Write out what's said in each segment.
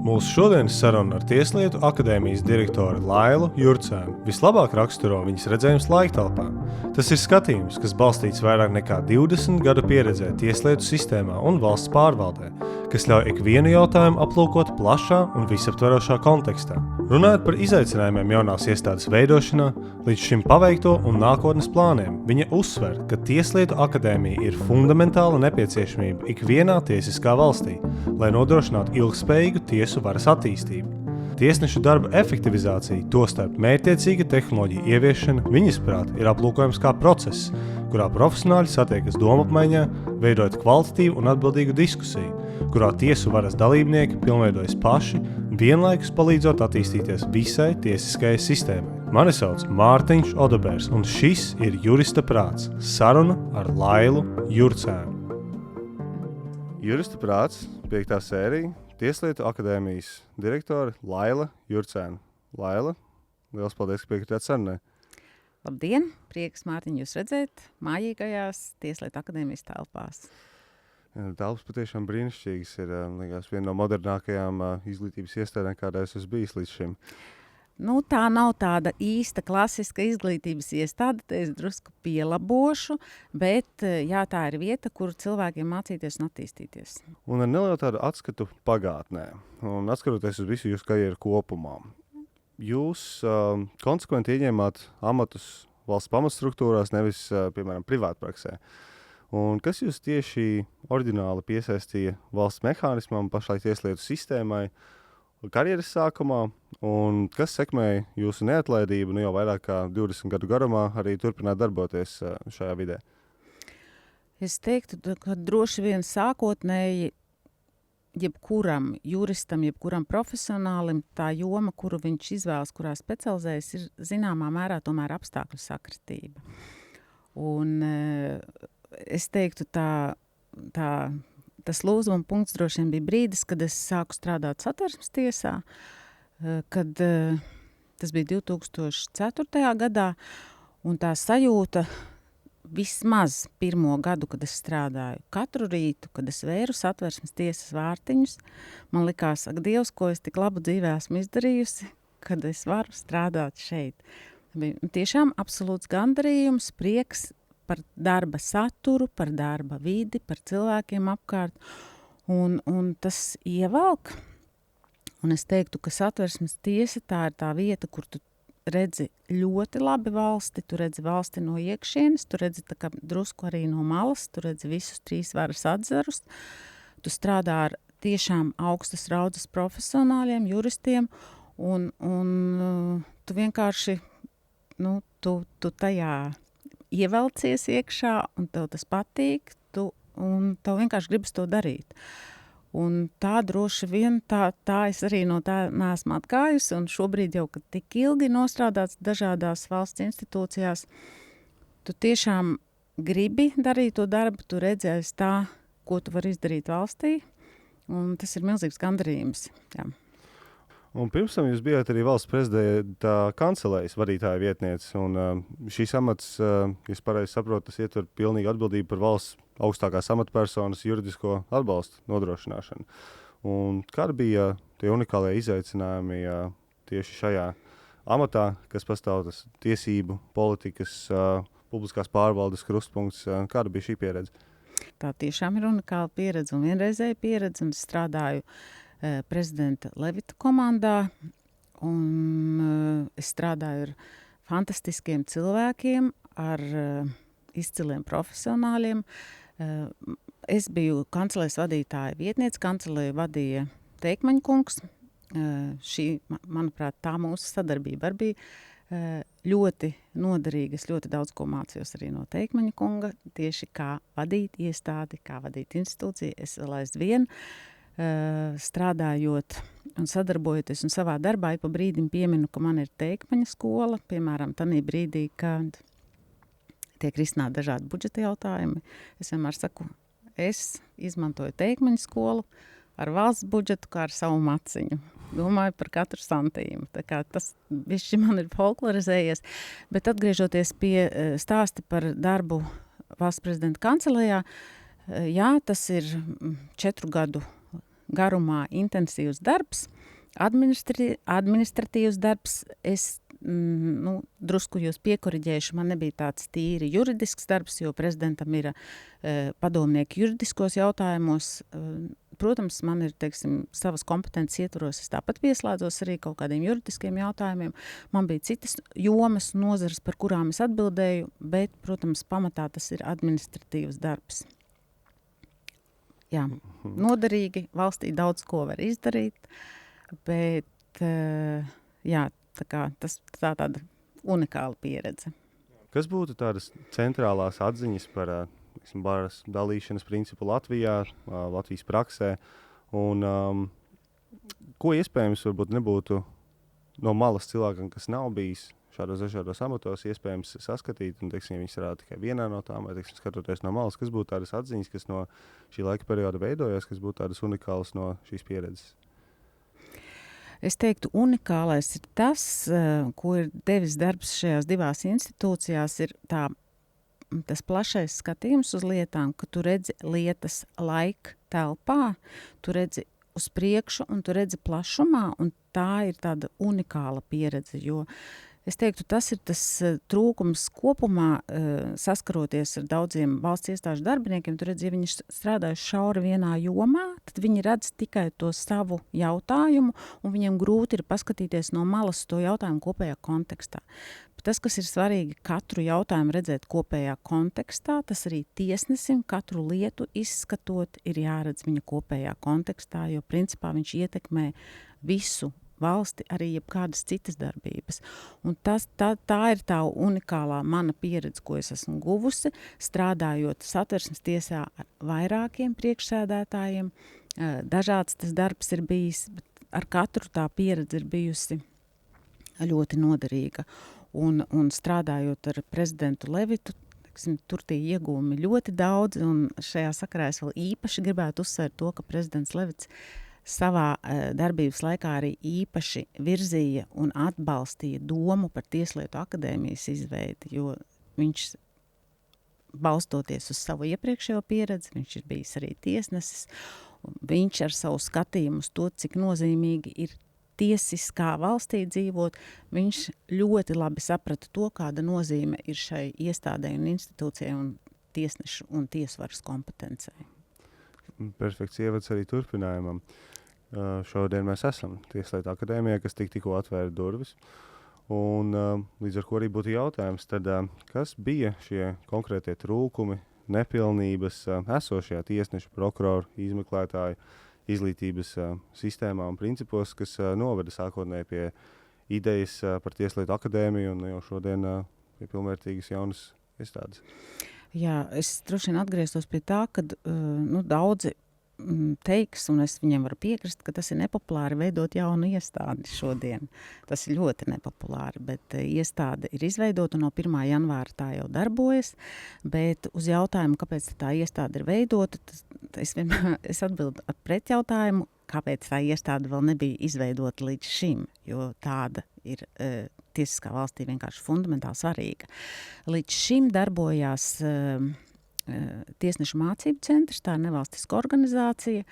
Mūsu šodienas saruna ar Tieslietu akadēmijas direktoru Lailu Jurcēnu vislabāk raksturo viņas redzējums laiktelpā. Tas ir skatījums, kas balstīts vairāk nekā 20 gadu pieredzē tieslietu sistēmā un valsts pārvaldē, kas ļauj ikvienu jautājumu aplūkot plašā un visaptverošā kontekstā. Runājot par izaicinājumiem jaunās iestādes veidošanā, līdz šim paveikto un nākotnes plāniem, viņa uzsver, ka Tieslietu akadēmija ir fundamentāla nepieciešamība ikvienā tiesiskā valstī, lai nodrošinātu ilgspējīgu tiesu varas attīstību. Tiesnešu darba efektivizācija, tostarp mērķtiecīga tehnoloģija ieviešana, viņas prāt, ir aplūkojams kā process, kurā profesionāļi satiekas domapmaiņā, veidojot kvalitatīvu un atbildīgu diskusiju, kurā tiesu varas dalībnieki pilnveidojas paši, vienlaikus palīdzot attīstīties visai tiesiskajai sistēmai. Mani sauc Mārtiņš Odobērs, un šis ir Jurista prāts – saruna ar Lailu Jurcēnu. Jurista prāts, 5. sērija, Tieslietu akadēmijas direktore Laila Jurcēna. Laila, liels paldies, ka piekritāt sarunai. Labdien! Prieks, Mārtiņ, jūs redzēt mājīgajās Tieslietu akadēmijas telpās. Telpas patiešām brīnišķīgas ir, liekas, viena no modernākajām izglītības iestādēm, kādā es esmu bijis līdz šim. Tā nav tāda īsta klasiska izglītības iestāde, te es drusku pielabošu, bet jā, tā ir vieta, kur cilvēkiem mācīties un attīstīties. Un ar nelielu tādu atskatu pagātnē, un atskatoties uz visu jūsu karjeru kopumā, jūs konsekventi ieņēmāt amatus valsts pamatstruktūrās, nevis, piemēram, privātpraksē. Un kas jūs tieši oriģināli piesaistīja valsts mehānismam, pašlaik tieslietu sistēmai, karjeras sākumā, un kas sekmēja jūsu neatlaidību jau vairāk kā 20 gadu garumā arī turpināt darboties šajā vidē? Es teiktu, ka droši vien sākotnēji jebkuram juristam, jebkuram profesionālim tā joma, kuru viņš izvēlas, kurā specializējas, ir zināmā mērā tomēr apstākļu sakritība. Un es teiktu tas lūzuma punkts droši vien bija brīdis, kad es sāku strādāt Satversmes tiesā, kad tas bija 2004. gadā, un tā sajūta vismaz pirmo gadu, kad es strādāju katru rītu, kad es vēru Satversmes tiesas vārtiņus, man likās, ak Dievs, ko es tik labu dzīvē esmu izdarījusi, kad es varu strādāt šeit. Bija tiešām absolūts gandarījums, prieks par darba saturu, par darba vidi, par cilvēkiem apkārt, un tas ievelk. Un es teiktu, ka Satversmes tiesa tā ir tā vieta, kur tu redzi ļoti labi valsti, tu redzi valsti no iekšienes, tu redzi tā kā drusku arī no malas, tu redzi visus 3 varas atzarus, tu strādā ar tiešām augstas raudzes profesionāļiem, juristiem, un tu vienkārši, tu tajā ievelcies iekšā, un tev tas patīk, un tev vienkārši gribas to darīt. Un tā droši vien, tā es arī no tā neesmu atgājusi, un šobrīd jau, kad tik ilgi nostrādāts dažādās valsts institūcijās, tu tiešām gribi darīt to darbu, tu redzēsi tā, ko tu vari izdarīt valstī, un tas ir milzīgs gandarījums, jā. Un pirms tam jūs bijāt arī valsts prezidenta kancelējas vadītāja vietniece, un šīs amats, ja pareizi saprotu, tas ietver pilnīgu atbildību par valsts augstākās amatpersonas juridisko atbalstu nodrošināšanu. Un kādi bija tie unikālie izaicinājumi tieši šajā amatā, kas pastāv tas tiesību, politikas, publiskās pārvaldes krustpunkts, kāda bija šī pieredze? Tā tiešām ir unikāla pieredze un vienreizēja pieredze, un strādāju prezidenta Levita komandā, un es strādāju ar fantastiskiem cilvēkiem, ar izciliem profesionāļiem. Es biju kancelējas vadītāja vietniece, kancelēju vadīja Teikmaņa kungs. Šī, manuprāt, tā mūsu sadarbība arī bija ļoti noderīga. Es ļoti daudz ko mācījos arī no Teikmaņa kunga, tieši kā vadīt iestādi, kā vadīt institūciju. Es vēl aizvien strādājot un sadarbojoties un savā darbā, pa brīdim pieminu, ka man ir Teikmaņa skola, piemēram, tanī brīdī, kad tiek risināti dažādi budžeta jautājumi. Es vienmēr saku, es izmantoju Teikmaņa skolu ar valsts budžetu kā ar savu maciņu. Domāju par katru santīmu. Tā kā tas višķi man ir folklorizējies. Bet atgriežoties pie stāsti par darbu valsts prezidenta kancelējā, jā, tas ir 4 gadu garumā intensīvs darbs, administratīvs darbs. Es drusku jūs piekoriģēšu, man nebija tāds tīri juridisks darbs, jo prezidentam ir padomnieki juridiskos jautājumos. Protams, man ir, teiksim, savas kompetences ietvaros, es tāpat pieslēdzos arī kaut kādiem juridiskiem jautājumiem. Man bija citas jomas, nozares, par kurām es atbildēju, bet, protams, pamatā tas ir administratīvs darbs. Jā, noderīgi, valstī daudz ko var izdarīt, bet, jā, tāda unikāla pieredze. Kas būtu tādas centrālās atziņas par varas dalīšanas principu Latvijā, Latvijas praksē, un ko iespējams varbūt nebūtu no malas cilvēkam, kas nav bijis šādos dažādos amatos, iespējams saskatīt, un, teiksim, viņi strādā tikai vienā no tām, vai, teiksim, skatoties no malas, kas būtu tādas atziņas, kas no šī laika perioda veidojas, kas būtu tādas unikālas no šīs pieredzes? Es teiktu, unikālais ir tas, ko ir devis darbs šajās divās institūcijās, ir tas plašais skatījums uz lietām, ka tu redzi lietas laika telpā, tu redzi uz priekšu un tu redzi plašumā, un tā ir tāda unikāla pieredze, jo es teiktu, tas ir tas trūkums kopumā, saskaroties ar daudziem valsts iestāžu darbiniekiem. Tu redzi, ja viņi strādājuši šauri vienā jomā, tad viņi redz tikai to savu jautājumu, un viņiem grūti ir paskatīties no malas to jautājumu kopējā kontekstā. Bet tas, kas ir svarīgi, katru jautājumu redzēt kopējā kontekstā, tas arī tiesnesim katru lietu izskatot ir jāredz viņa kopējā kontekstā, jo principā viņš ietekmē visu valsti, arī jebkādas citas darbības. Un tā ir tā unikālā mana pieredze, ko es esmu guvusi, strādājot Satversmes tiesā ar vairākiem priekšsēdētājiem. Dažāds tas darbs ir bijis, bet ar katru tā pieredze ir bijusi ļoti noderīga. Un strādājot ar prezidentu Levitu, tur tie iegūmi ļoti daudz, un šajā sakarā es vēl īpaši gribētu uzsvērt to, ka prezidents Levits savā darbības laikā arī īpaši virzīja un atbalstīja domu par Tieslietu akadēmijas izveidi, jo viņš, balstoties uz savu iepriekšējo pieredzi, viņš ir bijis arī tiesnesis, viņš ar savu skatījumu uz to, cik nozīmīgi ir tiesiskā valstī dzīvot, viņš ļoti labi saprata to, kāda nozīme ir šai iestādei un institūcijai un tiesnešu un tiesvaras kompetencei. Perfekts ievads arī turpinājumam. Šodien mēs esam Tieslietu akadēmijā, kas tikko atvēra durvis. Un līdz ar ko arī būtu jautājums, tad kas bija šie konkrētie trūkumi, nepilnības esošajā tiesnešu, prokuroru, izmeklētāju izglītības sistēmā un principos, kas noveda sākotnēji pie idejas par Tieslietu akadēmiju un jau šodien pie pilnvērtīgas jaunas iestādes? Jā, es droši vien atgrieztos pie tā, ka daudzi teiks, un es viņiem varu piekrist, ka tas ir nepopulāri veidot jaunu iestādi šodien. Tas ir ļoti nepopulāri, bet iestāde ir izveidota no 1. janvāra tā jau darbojas, bet uz jautājumu, kāpēc tā iestāde ir veidota, es atbildu ar pretjautājumu, kāpēc tā iestāde vēl nebija izveidota līdz šim, jo tāda ir tiesiskā valstī vienkārši fundamentāli svarīga. Līdz šim darbojās Tiesnešu mācību centrs, tā ir nevalstiska organizācija,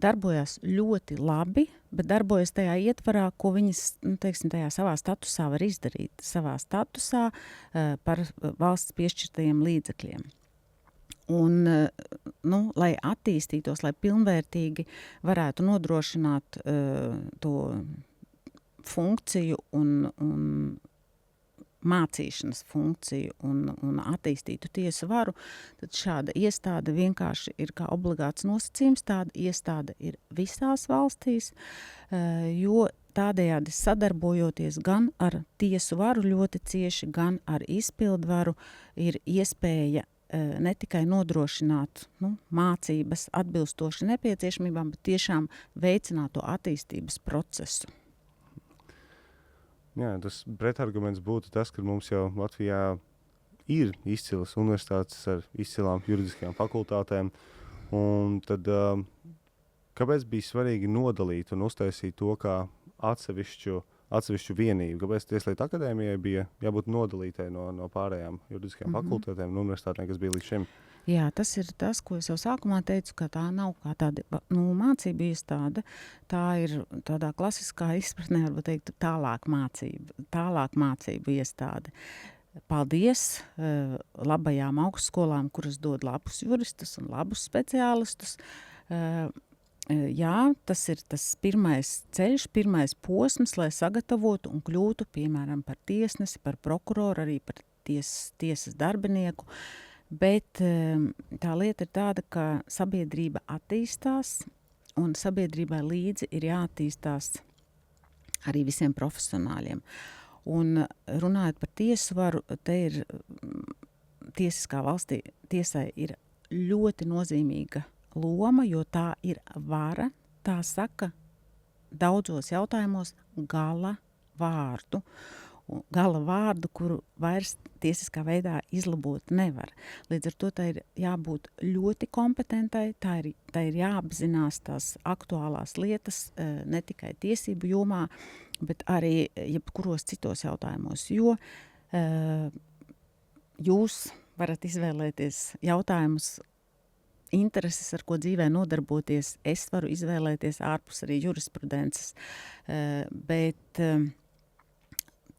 darbojās ļoti labi, bet darbojas tajā ietvarā, ko viņas, tajā savā statusā var izdarīt, savā statusā par valsts piešķirtajiem līdzekļiem. Un, lai attīstītos, lai pilnvērtīgi varētu nodrošināt to funkciju un mācīšanas funkciju un attīstītu tiesu varu, tad šāda iestāde vienkārši ir kā obligāts nosacījums. Tāda iestāde ir visās valstīs, jo tādējādi sadarbojoties gan ar tiesu varu ļoti cieši, gan ar izpildvaru, ir iespēja ne tikai nodrošināt mācības atbilstoši nepieciešamībām, bet tiešām veicināt to attīstības procesu. Jā, tas pretarguments būtu tas, ka mums jau Latvijā ir izcilas universitātes ar izcilām juridiskajām fakultātēm, un tad kāpēc bija svarīgi nodalīt un uztaisīt to kā atsevišķu vienību? Kāpēc Tieslietu akadēmijai bija jābūt nodalītai no pārējām juridiskajām fakultātēm un universitātēm, kas bija līdz šim? Jā, tas ir tas, ko es jau sākumā teicu, ka tā nav kā tāda mācību iestāde. Tā ir tādā klasiskā izpratnē, varbūt teikt, tālāk mācību iestāde. Paldies labajām augstskolām, kuras dod labus juristus un labus speciālistus. Jā, tas ir tas pirmais ceļš, pirmais posms, lai sagatavotu un kļūtu, piemēram, par tiesnesi, par prokuroru, arī par tiesas darbinieku. Bet tā lieta ir tāda, ka sabiedrība attīstās, un sabiedrībai līdzi ir jāattīstās arī visiem profesionāļiem. Un runājot par tiesvaru, te ir tiesiskā valstī tiesai ir ļoti nozīmīga loma, jo tā ir vara, tā saka daudzos jautājumos gala vārdu, kuru vairs tiesiskā veidā izlabot nevar. Līdz ar to tā ir jābūt ļoti kompetentai, tā ir jāapzinās tās aktuālās lietas ne tikai tiesību jomā, bet arī jebkuros citos jautājumos, jo jūs varat izvēlēties jautājumus, intereses, ar ko dzīvē nodarboties. Es varu izvēlēties ārpus arī jurisprudences, bet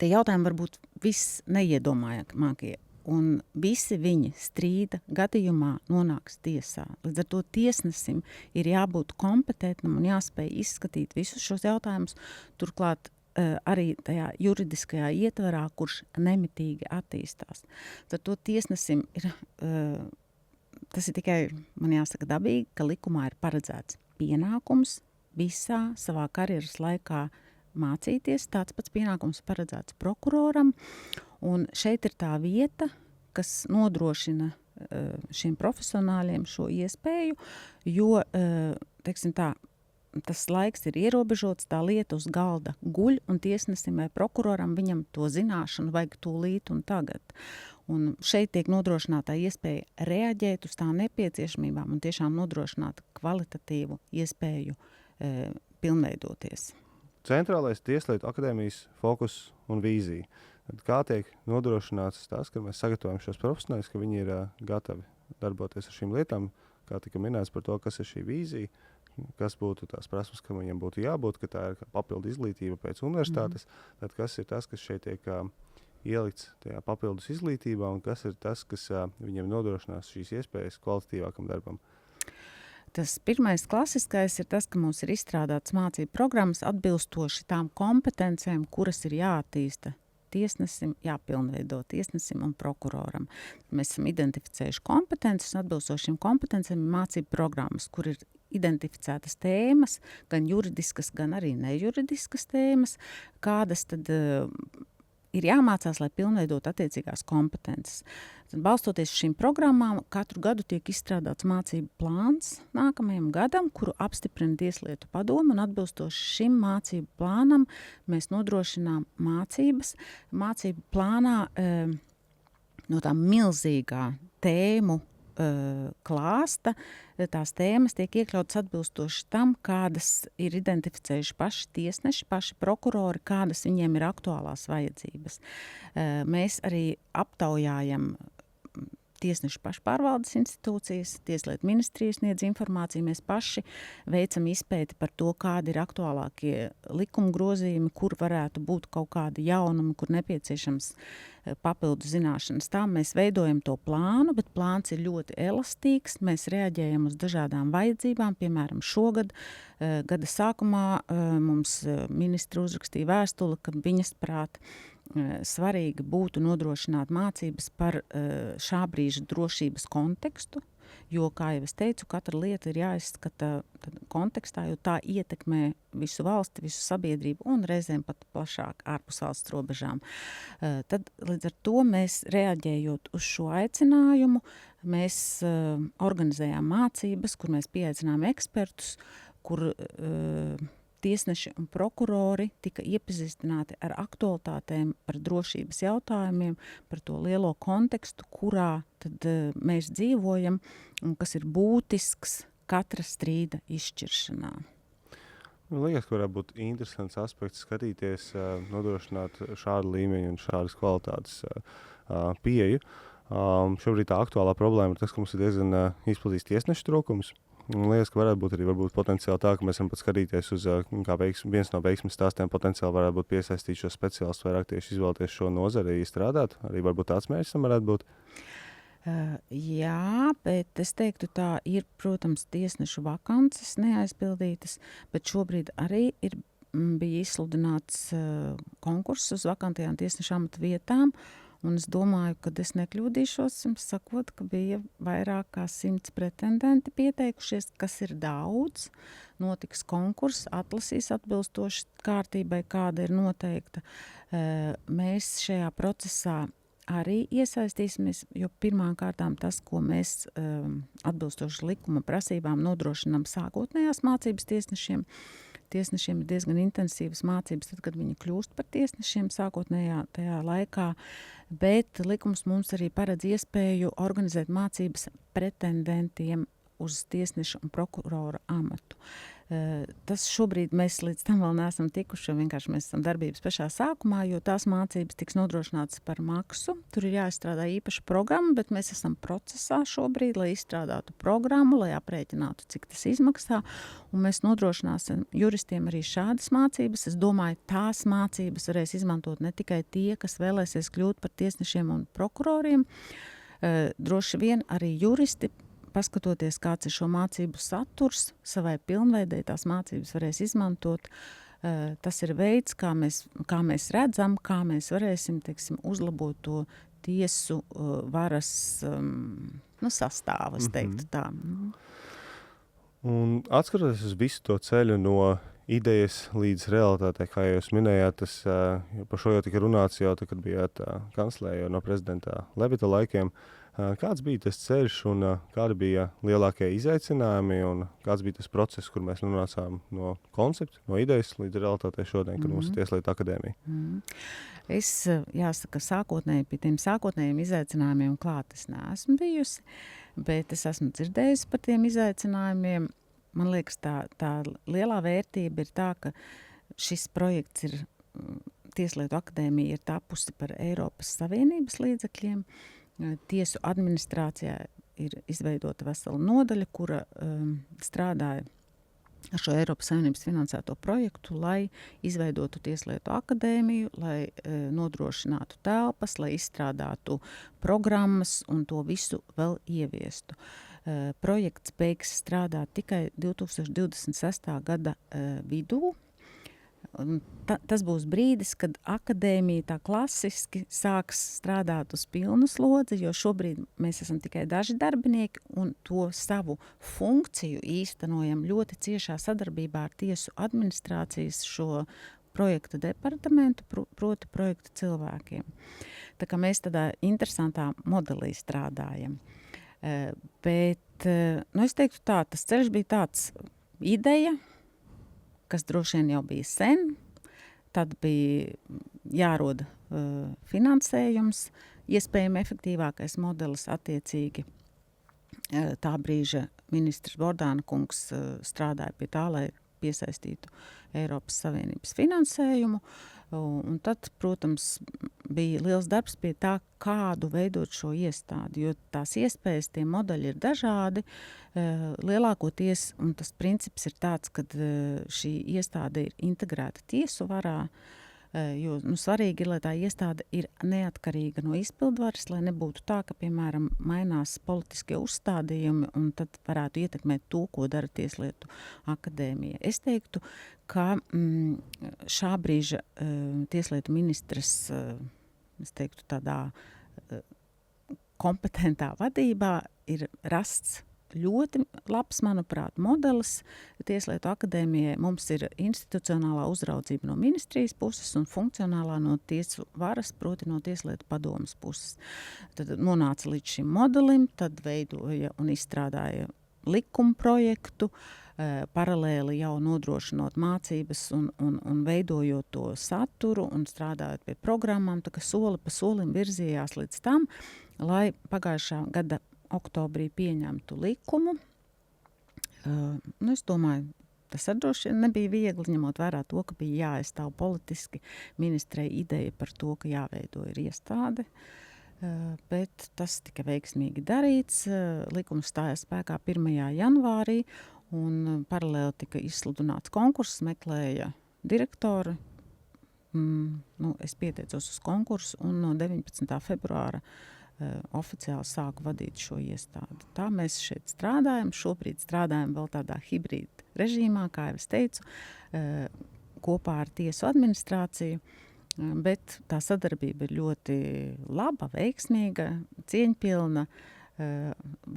tie jautājumi var būt viss neiedomājamākie, un visi viņi strīda gadījumā nonāks tiesā. Līdz ar to tiesnesim ir jābūt kompetentam un jāspēj izskatīt visus šos jautājumus, turklāt arī tajā juridiskajā ietvarā, kurš nemitīgi attīstās. Tad to tiesnesim ir, tas ir tikai, man jāsaka, dabīgi, ka likumā ir paredzēts pienākums visā savā karjeras laikā mācīties. Tāds pats pienākums paredzēts prokuroram, un šeit ir tā vieta, kas nodrošina šiem profesionāļiem šo iespēju, jo, teiksim tā, tas laiks ir ierobežots, tā lieta uz galda guļ, un tiesnesim vai prokuroram viņam to zināšanu vajag tūlīt un tagad. Un šeit tiek nodrošināta iespēja reaģēt uz tām nepieciešamībām un tiešām nodrošināt kvalitatīvu iespēju pilnveidoties. Centrālais Tieslietu akadēmijas fokus un vīzija. Tad kā tiek nodrošināts tas, ka mēs sagatavojam šos profesionāļus, ka viņi ir gatavi darboties ar šīm lietām, kā tika minēts par to, kas ir šī vīzija, kas būtu tās prasmes, ka viņiem būtu jābūt, ka tā ir papildu izglītība pēc universitātes, tad kas ir tas, kas šeit tiek ielikts tajā papildus izglītībā, un kas ir tas, kas viņiem nodrošinās šīs iespējas kvalitatīvākam darbam. Tas pirmais klasiskais ir tas, ka mums ir izstrādāts mācību programmas atbilstoši tām kompetencēm, kuras ir jāattīsta tiesnesim, jāpilnveido tiesnesim un prokuroram. Mēs esam identificējuši kompetences, un atbilstošiem kompetencēm mācību programmas, kur ir identificētas tēmas, gan juridiskas, gan arī nejuridiskas tēmas, kādas tad ir jāmācās, lai pilnveidot attiecīgās kompetences. Tad, balstoties uz šīm programmām, katru gadu tiek izstrādāts mācību plāns nākamajam gadam, kuru apstiprina Tieslietu padome, un atbilstoši šim mācību plānam mēs nodrošinām mācības. Mācību plānā no tā milzīgā tēmu klāsta, tās tēmas tiek iekļautas atbilstoši tam, kādas ir identificējuši paši tiesneši, paši prokurori, kādas viņiem ir aktuālās vajadzības. Mēs arī aptaujājam tiesnešu pašpārvaldes institūcijas, Tieslietu ministrijas sniedz informāciju, mēs paši veicam izpēti par to, kādi ir aktuālākie likuma grozījumi, kur varētu būt kaut kādi jaunumi, kur nepieciešams papildu zināšanas. Tā mēs veidojam to plānu, bet plāns ir ļoti elastīgs, mēs reaģējam uz dažādām vajadzībām, piemēram, šogad gada sākumā mums ministri uzrakstīja vēstuli, ka viņas prāt svarīgi būtu nodrošināt mācības par šā brīža drošības kontekstu, jo, kā jau es teicu, katra lieta ir jāizskata kontekstā, jo tā ietekmē visu valsti, visu sabiedrību un reizēm pat plašāk ārpus valsts robežām. Tad līdz ar to mēs, reaģējot uz šo aicinājumu, mēs organizējām mācības, kur mēs pieaicinām ekspertus, kur tiesneši un prokurori tika iepazīstināti ar aktualitātēm par drošības jautājumiem, par to lielo kontekstu, kurā tad mēs dzīvojam un kas ir būtisks katra strīda izšķiršanā. Liekas, ka varētu būt interesants aspekts skatīties, nodrošināt šādu līmeņu un šādas kvalitātes pieeju. Šobrīd tā aktuālā problēma ir tas, ka mums ir diezgan izplatīts tiesnešu trūkums. Man liekas, ka varētu būt arī potenciāli tā, ka mēs varam pat skatīties uz, kā viens no veiksmes stāstiem potenciāli varētu būt piesaistīt šo speciālistu, vairāk tieši izvēlēties šo nozari, strādāt. Arī varbūt tāds mērķis tam varētu būt. Jā, bet es teiktu tā ir, protams, tiesnešu vakances neaizpildītas, bet šobrīd arī bija izsludināts konkurss uz vakantajām tiesnešu amata vietām. Un es domāju, ka es nekļūdīšos, sakot, ka bija vairāk kā 100 pretendenti pieteikušies, kas ir daudz. Notiks konkurss, atlasīs atbilstoši kārtībai, kāda ir noteikta. Mēs šajā procesā arī iesaistīsimies, jo pirmām kārtām tas, ko mēs atbilstoši likuma prasībām nodrošinām sākotnējās mācības tiesnešiem. Tiesnešiem ir diezgan intensīvas mācības, tad, kad viņi kļūst par tiesnešiem sākotnējā tajā laikā, bet likums mums arī paredz iespēju organizēt mācības pretendentiem uz tiesneša un prokurora amatu. Tas šobrīd mēs līdz tam vēl neesam tikuši, jo vienkārši mēs esam darbības pašā sākumā, jo tās mācības tiks nodrošinātas par maksu. Tur ir jāizstrādā īpaša programma, bet mēs esam procesā šobrīd, lai izstrādātu programmu, lai aprēķinātu, cik tas izmaksā. Un mēs nodrošināsim juristiem arī šādas mācības. Es domāju, tās mācības varēs izmantot ne tikai tie, kas vēlēsies kļūt par tiesnešiem un prokuroriem. Droši vien arī juristi, paskatoties, kāds ir šo mācību saturs, savai pilnveidei tās mācības varēs izmantot. Tas ir veids, kā mēs redzam, kā mēs varēsim, uzlabot to tiesu varas sastāvu, es teiktu tā. Un atskatoties uz visu to ceļu no idejas līdz realitātei, kā jūs minējāt, par šo jau tika runāts jau, kad bijāt kanclē no prezidenta Levita laikiem. Kāds bija tas ceļš un kādi bija lielākie izaicinājumi un kāds bija tas process, kur mēs nonācām no koncepta, no idejas līdz realitātei šodien, kad mums ir Tieslietu akadēmija? Es, jāsaka, sākotnēji pie tiem sākotnējiem izaicinājumiem klāt es neesmu bijusi, bet es esmu dzirdējusi par tiem izaicinājumiem. Man liekas, tā lielā vērtība ir tā, ka šis projekts ir, Tieslietu akadēmija ir tapusi par Eiropas Savienības līdzekļiem. Tiesu administrācijā ir izveidota vesela nodaļa, kura strādāja ar šo Eiropas Savienības finansēto projektu, lai izveidotu Tieslietu akadēmiju, lai nodrošinātu telpas, lai izstrādātu programmas un to visu vēl ieviestu. Projekts beigs strādāt tikai 2026. Gada vidū. Tas būs brīdis, kad akadēmija tā klasiski sāks strādāt uz pilnu slodzi, jo šobrīd mēs esam tikai daži darbinieki un to savu funkciju īstenojam ļoti ciešā sadarbībā ar tiesu administrācijas šo projektu departamentu, proti projektu cilvēkiem. Tā kā mēs tādā interesantā modelī strādājam. Bet, es teiktu tā, tas ceļš bija tāds ideja, kas droši vien jau bija sen, tad bija jāroda finansējums, iespējami efektīvākais modelis attiecīgi. Tā brīža ministrs Bordāna kungs strādāja pie tā, lai piesaistītu Eiropas Savienības finansējumu, un tad, protams, bija liels darbs pie tā, kādu veidot šo iestādi, jo tās iespējas, tie modeļi ir dažādi. Lielākoties, un tas princips ir tāds, ka šī iestāde ir integrēta tiesu varā, jo svarīgi ir, lai tā iestāde ir neatkarīga no izpildvaras, lai nebūtu tā, ka, piemēram, mainās politiskie uzstādījumi un tad varētu ietekmēt to, ko dara Tieslietu akadēmija. Es teiktu, ka šā brīža Tieslietu ministres, es teiktu, tādā kompetentā vadībā ir rasts ļoti labs, manuprāt, modelis. Tieslietu akadēmijai mums ir institucionālā uzraudzība no ministrijas puses un funkcionālā no tiesu varas, proti no Tieslietu padomes puses. Tad nonāca līdz šim modelim, tad veidoja un izstrādāja likuma projektu, paralēli jau nodrošinot mācības un veidojot to saturu un strādājot pie programmām, tā kā soli pa solim virzījās līdz tam, lai pagājušā gada oktobrī pieņemtu likumu. Es domāju, tas arī droši vien nebija viegli, ņemot vērā to, ka bija jāaizstāv politiski ministrei ideja par to, ka jāveido ir iestāde. bet tas tika veiksmīgi darīts. Likums stājās spēkā 1. janvārī, un paralēli tika izsludināts konkurss, meklēja direktori. Es pieteicos uz konkursu, un no 19. februāra oficiāli sāku vadīt šo iestādi. Tā mēs šeit strādājam. Šobrīd strādājam vēl tādā hibrīda režīmā, kā jau es teicu, kopā ar tiesu administrāciju. Bet tā sadarbība ir ļoti laba, veiksmīga, cieņpilna.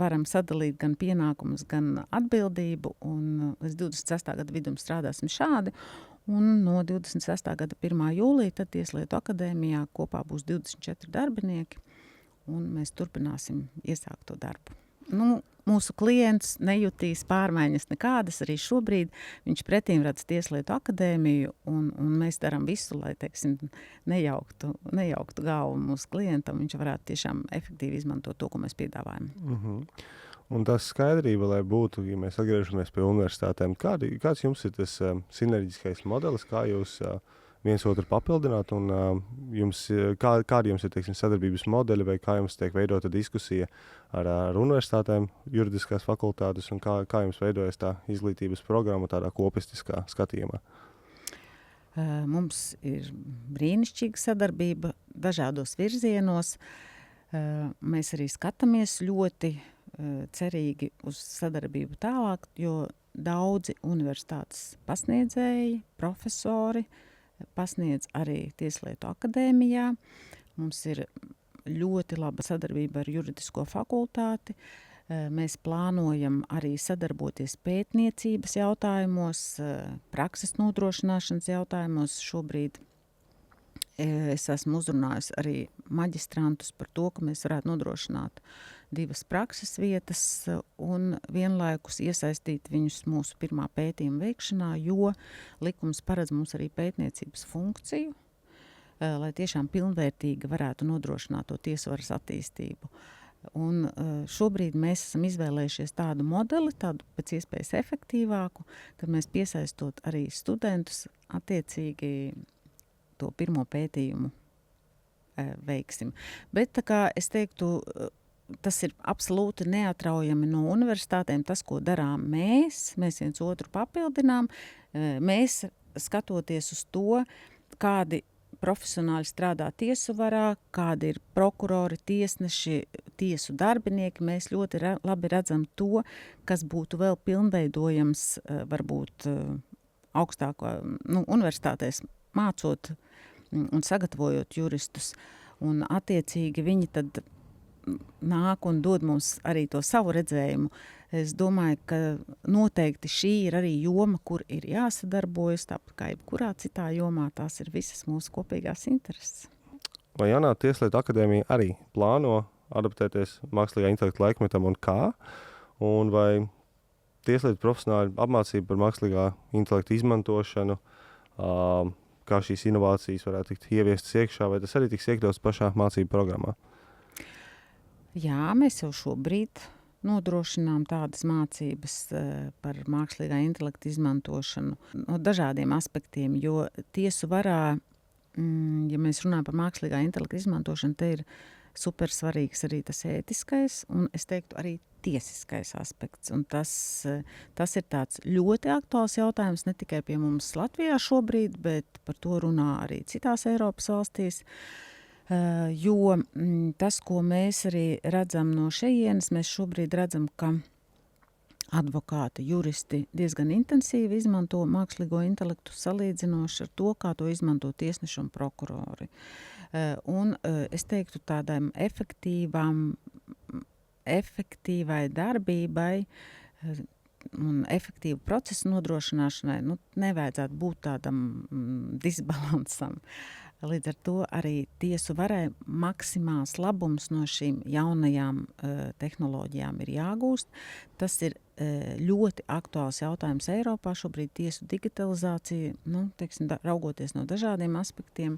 Varam sadalīt gan pienākumus, gan atbildību. Un līdz 26. gada vidum strādāsim šādi. Un no 26. gada 1. jūlija tad Tieslietu akadēmijā kopā būs 24 darbinieki. Un mēs turpināsim iesākto darbu. Mūsu klients nejutīs pārmaiņas nekādas arī šobrīd. Viņš pretīm redz Tieslietu akadēmiju, un mēs darām visu, lai, nejauktu galvu mūsu klientam. Viņš varētu tiešām efektīvi izmantot to, ko mēs piedāvājam. Un tas skaidrība, lai būtu, ja mēs atgriežamies pie universitātēm, kāds jums ir tas sinerģiskais modelis, kā jūs viens otru papildināt, un kādi jums ir sadarbības modeļi, vai kā jums tiek veidota diskusija ar universitātēm, juridiskās fakultātes, un kā jums veidojas tā izglītības programma tādā kopistiskā skatījumā? Mums ir brīnišķīga sadarbība dažādos virzienos. Mēs arī skatāmies ļoti cerīgi uz sadarbību tālāk, jo daudzi universitātes pasniedzēji, profesori pasniedz arī Tieslietu akadēmijā. Mums ir ļoti laba sadarbība ar juridisko fakultāti. Mēs plānojam arī sadarboties pētniecības jautājumos, prakses nodrošināšanas jautājumos. Šobrīd es esmu uzrunājusi arī maģistrantus par to, ka mēs varētu nodrošināt 2 prakses vietas un vienlaikus iesaistīt viņus mūsu pirmā pētījuma veikšanā, jo likums paredz mums arī pētniecības funkciju, lai tiešām pilnvērtīgi varētu nodrošināt to tiesvaras attīstību. Un šobrīd mēs esam izvēlējušies tādu modeli, tādu pēc iespējas efektīvāku, kad mēs piesaistot arī studentus attiecīgi to pirmo pētījumu veiksim. Bet tā kā es teiktu, tas ir absolūti neatraujami no universitātēm, tas, ko darām mēs viens otru papildinām, mēs skatoties uz to, kādi profesionāļi strādā tiesu varā, kādi ir prokurori, tiesneši, tiesu darbinieki, mēs ļoti labi redzam to, kas būtu vēl pilnveidojams, varbūt augstāko universitātēs mācot un sagatavojot juristus. Un attiecīgi viņi tad nāk un dod mums arī to savu redzējumu. Es domāju, ka noteikti šī ir arī joma, kur ir jāsadarbojas, tāpat kā jebkurā citā jomā, tās ir visas mūsu kopīgās intereses. Vai Jānā Tieslietu akadēmija arī plāno adaptēties mākslīgā intelekta laikmetam un kā? Un vai tieslietu profesionāļu apmācība par mākslīgā intelekta izmantošanu, kā šīs inovācijas varētu tikt ieviestas iekšā, vai tas arī tiks iekļauts pašā mācību programmā? Jā, mēs jau šobrīd nodrošinām tādas mācības par mākslīgā intelekta izmantošanu no dažādiem aspektiem, jo tiesu varā, ja mēs runājam par mākslīgā intelekta izmantošanu, te ir super svarīgs arī tas ētiskais un, es teiktu, arī tiesiskais aspekts. Un tas ir tāds ļoti aktuāls jautājums ne tikai pie mums Latvijā šobrīd, bet par to runā arī citās Eiropas valstīs. Jo tas, ko mēs arī redzam no šejienes, mēs šobrīd redzam, ka advokāti, juristi diezgan intensīvi izmanto mākslīgo intelektu salīdzinoši ar to, kā to izmanto tiesneši un prokurori. Un es teiktu tādām efektīvai darbībai un efektīvu procesu nodrošināšanai nevajadzētu būt tādam disbalansam. Līdz ar to arī tiesu varai maksimāls labums no šīm jaunajām tehnoloģijām ir jāgūst. Tas ir ļoti aktuāls jautājums Eiropā. Šobrīd tiesu digitalizācija, raugoties no dažādiem aspektiem,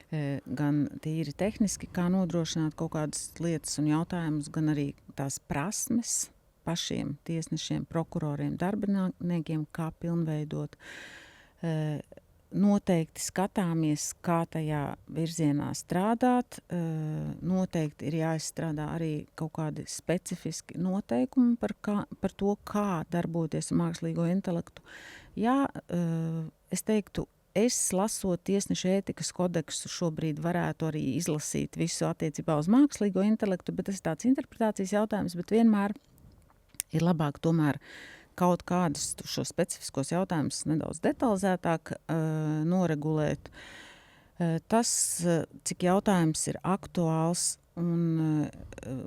gan tīri tehniski, kā nodrošināt kaut kādas lietas un jautājumus, gan arī tās prasmes pašiem tiesnešiem, prokuroriem, darbiniekiem, kā pilnveidot. noteikti skatāmies, kā tajā virzienā strādāt. Noteikti ir jāizstrādā arī kaut kādi specifiski noteikumi par to, kā darboties ar mākslīgo intelektu. Jā, es teiktu, lasot tiesneša ētikas kodeksu, šobrīd varētu arī izlasīt visu attiecībā uz mākslīgo intelektu, bet tas ir tāds interpretācijas jautājums, bet vienmēr ir labāk tomēr kaut kādus šos specifiskos jautājumus nedaudz detalizētāk noregulēt. Tas, cik jautājums ir aktuāls, un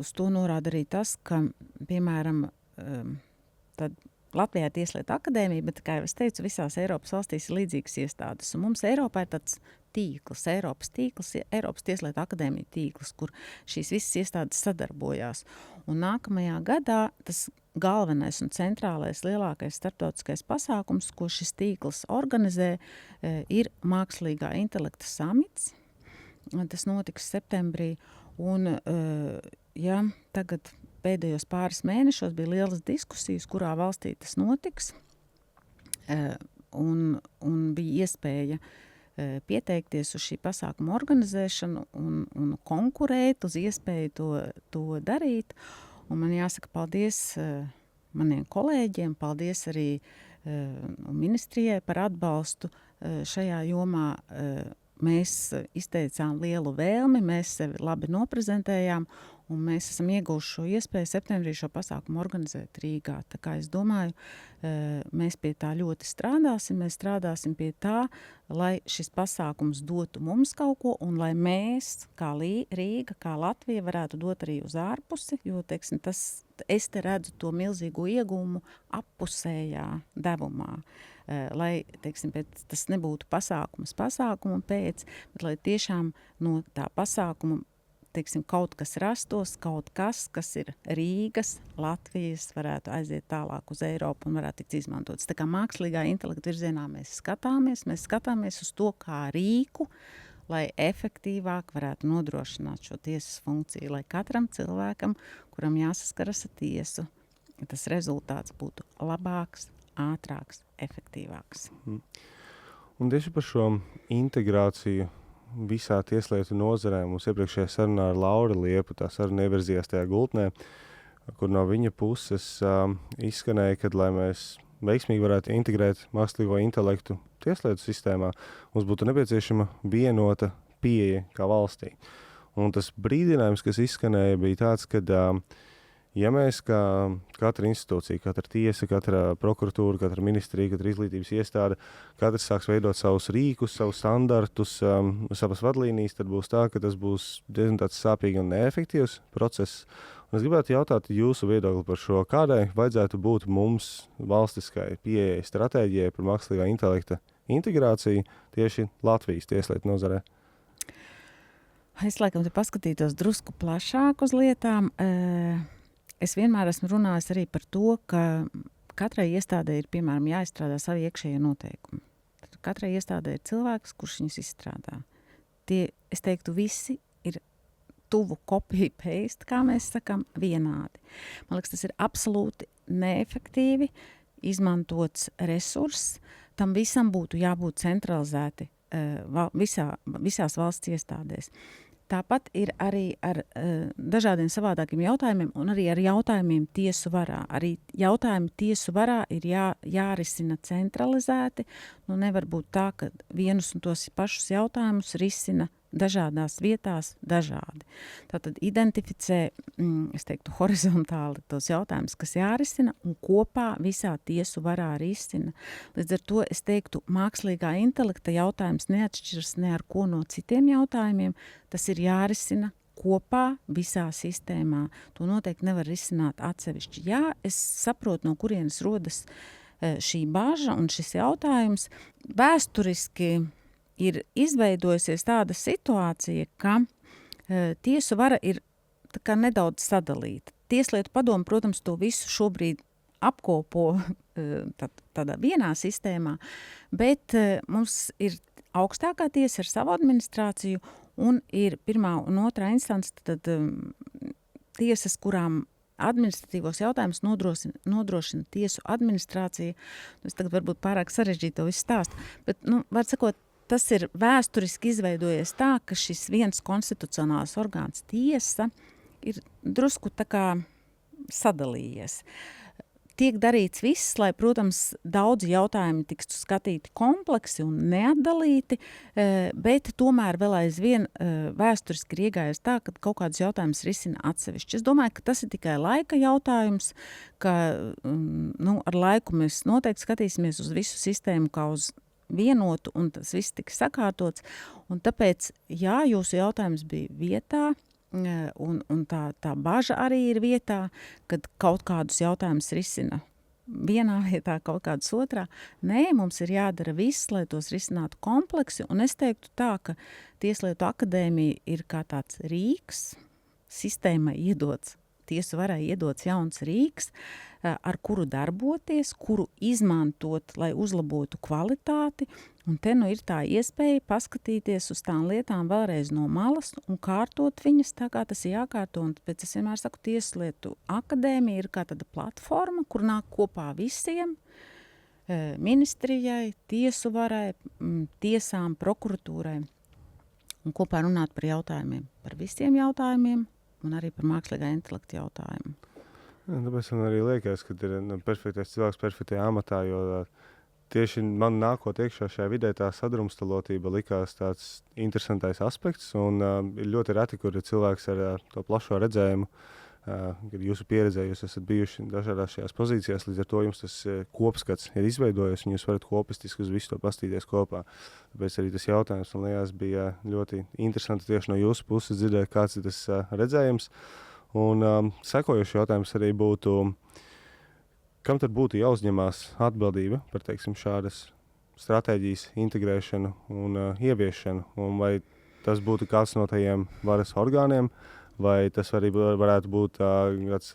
uz to norāda arī tas, ka, piemēram, tad Latvijā ir Tieslietu akadēmija, bet, kā jau es teicu, visās Eiropas valstīs ir līdzīgas iestādes. Un mums Eiropā ir tāds tīkls, Eiropas Tieslietu akadēmija tīkls, kur šīs visas iestādes sadarbojās. Un nākamajā gadā tas galvenais un centrālais lielākais starptautiskais pasākums, ko šis tīkls organizē, ir mākslīgā intelekta samits. Tas notiks septembrī. Un, ja tagad pēdējos pāris mēnešos bija lielas diskusijas, kurā valstī tas notiks, un bija iespēja pieteikties uz šī pasākuma organizēšanu un konkurēt uz iespēju to darīt. Un man jāsaka paldies maniem kolēģiem, paldies arī ministrijai par atbalstu šajā jomā. Mēs izteicām lielu vēlmi, mēs sevi labi noprezentējām, un mēs esam ieguvuši šo iespēju septembrī šo pasākumu organizēt Rīgā. Tā kā es domāju, mēs pie tā ļoti strādāsim, mēs strādāsim pie tā, lai šis pasākums dotu mums kaut ko, un lai mēs, kā Rīga, kā Latvija, varētu dot arī uz ārpusi, jo, teiksim, es te redzu to milzīgo ieguvumu appusējā devumā. Lai, teiksim, tas nebūtu pasākuma pēc, bet lai tiešām no tā pasākuma, teiksim, kaut kas rastos, kaut kas ir Rīgas, Latvijas, varētu aiziet tālāk uz Eiropu un varētu tikt izmantots. Tā kā mākslīgā intelekta virzienā mēs skatāmies uz to kā rīku, lai efektīvāk varētu nodrošināt šo tiesas funkciju, lai katram cilvēkam, kuram jāsaskaras ar tiesu, tas rezultāts būtu labāks, ātrāks, efektīvāks. Un tieši par šo integrāciju visā tieslietu nozarē mums iepriekšējā sarunā ar Lauru Liepu, tā saruna ievirzījās tajā gultnē, kur no viņa puses izskanēja, ka, lai mēs veiksmīgi varētu integrēt mākslīgo intelektu tieslietu sistēmā, mums būtu nepieciešama vienota pieeja kā valstī. Un tas brīdinājums, kas izskanēja, bija tāds, ka ja mēs kā katra institūcija, katra tiesa, katra prokuratūra, katra ministrija, katra izglītības iestāde, katrs sāks veidot savus rīkus, savus standartus, savas vadlīnijas, tad būs tā, ka tas būs diezgan tāds sāpīgi un neefektīvs process. Un es gribētu jautāt jūsu viedokli par šo, kādai vajadzētu būt mums valstiskai pieejai stratēģijai par mākslīgā intelekta integrāciju tieši Latvijas tieslietu nozarē. Es laikam te paskatītos drusku plašāk uz lietām. Es vienmēr esmu runājis arī par to, ka katrai iestādē ir, piemēram, jāizstrādā savi iekšējie noteikumi. Tad katrai iestādē ir cilvēks, kurš viņus izstrādā. Tie, es teiktu, visi ir tuvu copy-paste, kā mēs sakam, vienādi. Man liekas, tas ir absolūti neefektīvi izmantots resurss. Tam visam būtu jābūt centralizēti visās valsts iestādēs. Tāpat ir arī ar dažādiem savādākiem jautājumiem un arī ar jautājumiem tiesu varā. Arī jautājumi tiesu varā ir jārisina centralizēti. Nu, nevar būt tā, ka vienus un tos pašus jautājumus risina dažādās vietās dažādi. Tātad identificē, es teiktu, horizontāli tos jautājumus, kas jārisina un kopā visā tiesu varā risina. Līdz ar to es teiktu, mākslīgā intelekta jautājums neatšķiras ne ar ko no citiem jautājumiem. Tas ir jārisina kopā visā sistēmā. To noteikti nevar risināt atsevišķi. Jā, es saprotu, no kurienes rodas šī bāža un šis jautājums. Vēsturiski ir izveidojusies tāda situācija, ka tiesu vara ir tā kā nedaudz sadalīta. Tieslietu padome, protams, to visu šobrīd apkopo tādā vienā sistēmā, bet mums ir augstākā tiesa ar savu administrāciju un ir pirmā un otrā instance, tad tiesas, kurām administratīvos jautājumus nodrošina tiesu administrācija. Es tagad varbūt pārāk sarežģīti to visu stāstu, bet, var sakot, tas ir vēsturiski izveidojies tā, ka šis viens konstitucionāls orgāns tiesa ir drusku tā kā sadalījies. Tiek darīts viss, lai, protams, daudzi jautājumi tikstu skatīti kompleksi un neatdalīti, bet tomēr vēl aizvien vēsturiski ir iegājies tā, ka kaut kādus jautājumus risina atsevišķi. Es domāju, ka tas ir tikai laika jautājums, ka ar laiku mēs noteikti skatīsimies uz visu sistēmu kā uz vienotu, un tas viss tiks sakārtots. Un tāpēc, jā, jūsu jautājums bija vietā, un tā baža arī ir vietā, kad kaut kādus jautājumus risina vienā vietā, kaut kādus otrā. Nē, mums ir jādara viss, lai tos risinātu kompleksi, un es teiktu tā, ka Tieslietu akadēmija ir kā tāds rīks, sistēmai iedots, tiesu varai iedots jauns rīks, ar kuru darboties, kuru izmantot, lai uzlabotu kvalitāti, un te ir tā iespēja paskatīties uz tām lietām vēlreiz no malas un kārtot viņas tā, kā tas ir jākārto. Un pēc es vienmēr saku, Tieslietu akadēmija ir kā tāda platforma, kur nāk kopā visiem, ministrijai, tiesu varai, tiesām, prokuratūrai, un kopā runāt par jautājumiem, par visiem jautājumiem, un arī par mākslīgā intelekta jautājumu. Tāpēc man arī liekas, ka ir perfektais cilvēks perfektajā amatā, jo tieši man nākot iekšā šajā vidē tā sadrumstalotība likās tāds interesantais aspekts, un ir ļoti reti, kur ir cilvēks ar to plašo redzējumu, kad jūsu pieredzē jūs esat bijuši dažādās šajās pozīcijās, līdz ar to jums tas kopskats ir izveidojies, un jūs varat kopistiski uz visu to pastīties kopā. Tāpēc arī tas jautājums, man liekas, bija ļoti interesanti tieši no jūsu puses dzirdēt, kāds ir tas redzējums. Un sekojošs jautājums arī būtu, kam tad būtu jāuzņemās atbildība par, teiksim, šādas stratēģijas integrēšanu un ieviešanu, un vai tas būtu kāds no tajiem varas orgāniem, vai tas arī varētu būt kāds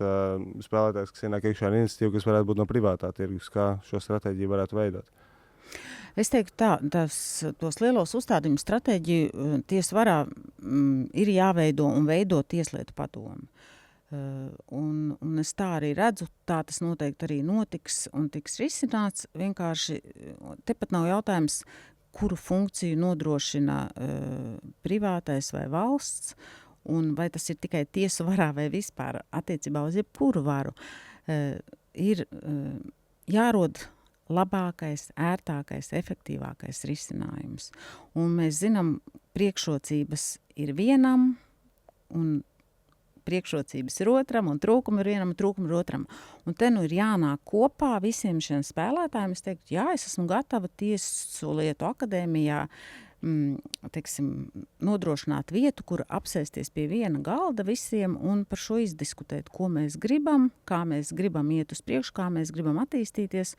spēlētājs, kas ienāk iekšā ar iniciatīvu, kas varētu būt no privātā tirgus, kā šo stratēģiju varētu veidot? Es teiktu tā, tos lielos uzstādījumu stratēģiju tiesu varā ir jāveido un veido Tieslietu padomi. Un es tā arī redzu, tā tas noteikti arī notiks un tiks risināts. Vienkārši tepat nav jautājums, kuru funkciju nodrošina privātais vai valsts, un vai tas ir tikai tiesu varā vai vispār attiecībā uz jebkuru varu. Ir jārod labākais, ērtākais, efektīvākais risinājums. Un mēs zinām, priekšrocības ir vienam, un priekšrocības ir otram, un trūkumi ir vienam, un trūkumi ir otram. Un te ir jānāk kopā visiem šiem spēlētājiem. Es teiktu, jā, es esmu gatava Tieslietu akadēmijā nodrošināt vietu, kur apsēsties pie viena galda visiem un par šo izdiskutēt, ko mēs gribam, kā mēs gribam iet uz priekšu, kā mēs gribam attīstīties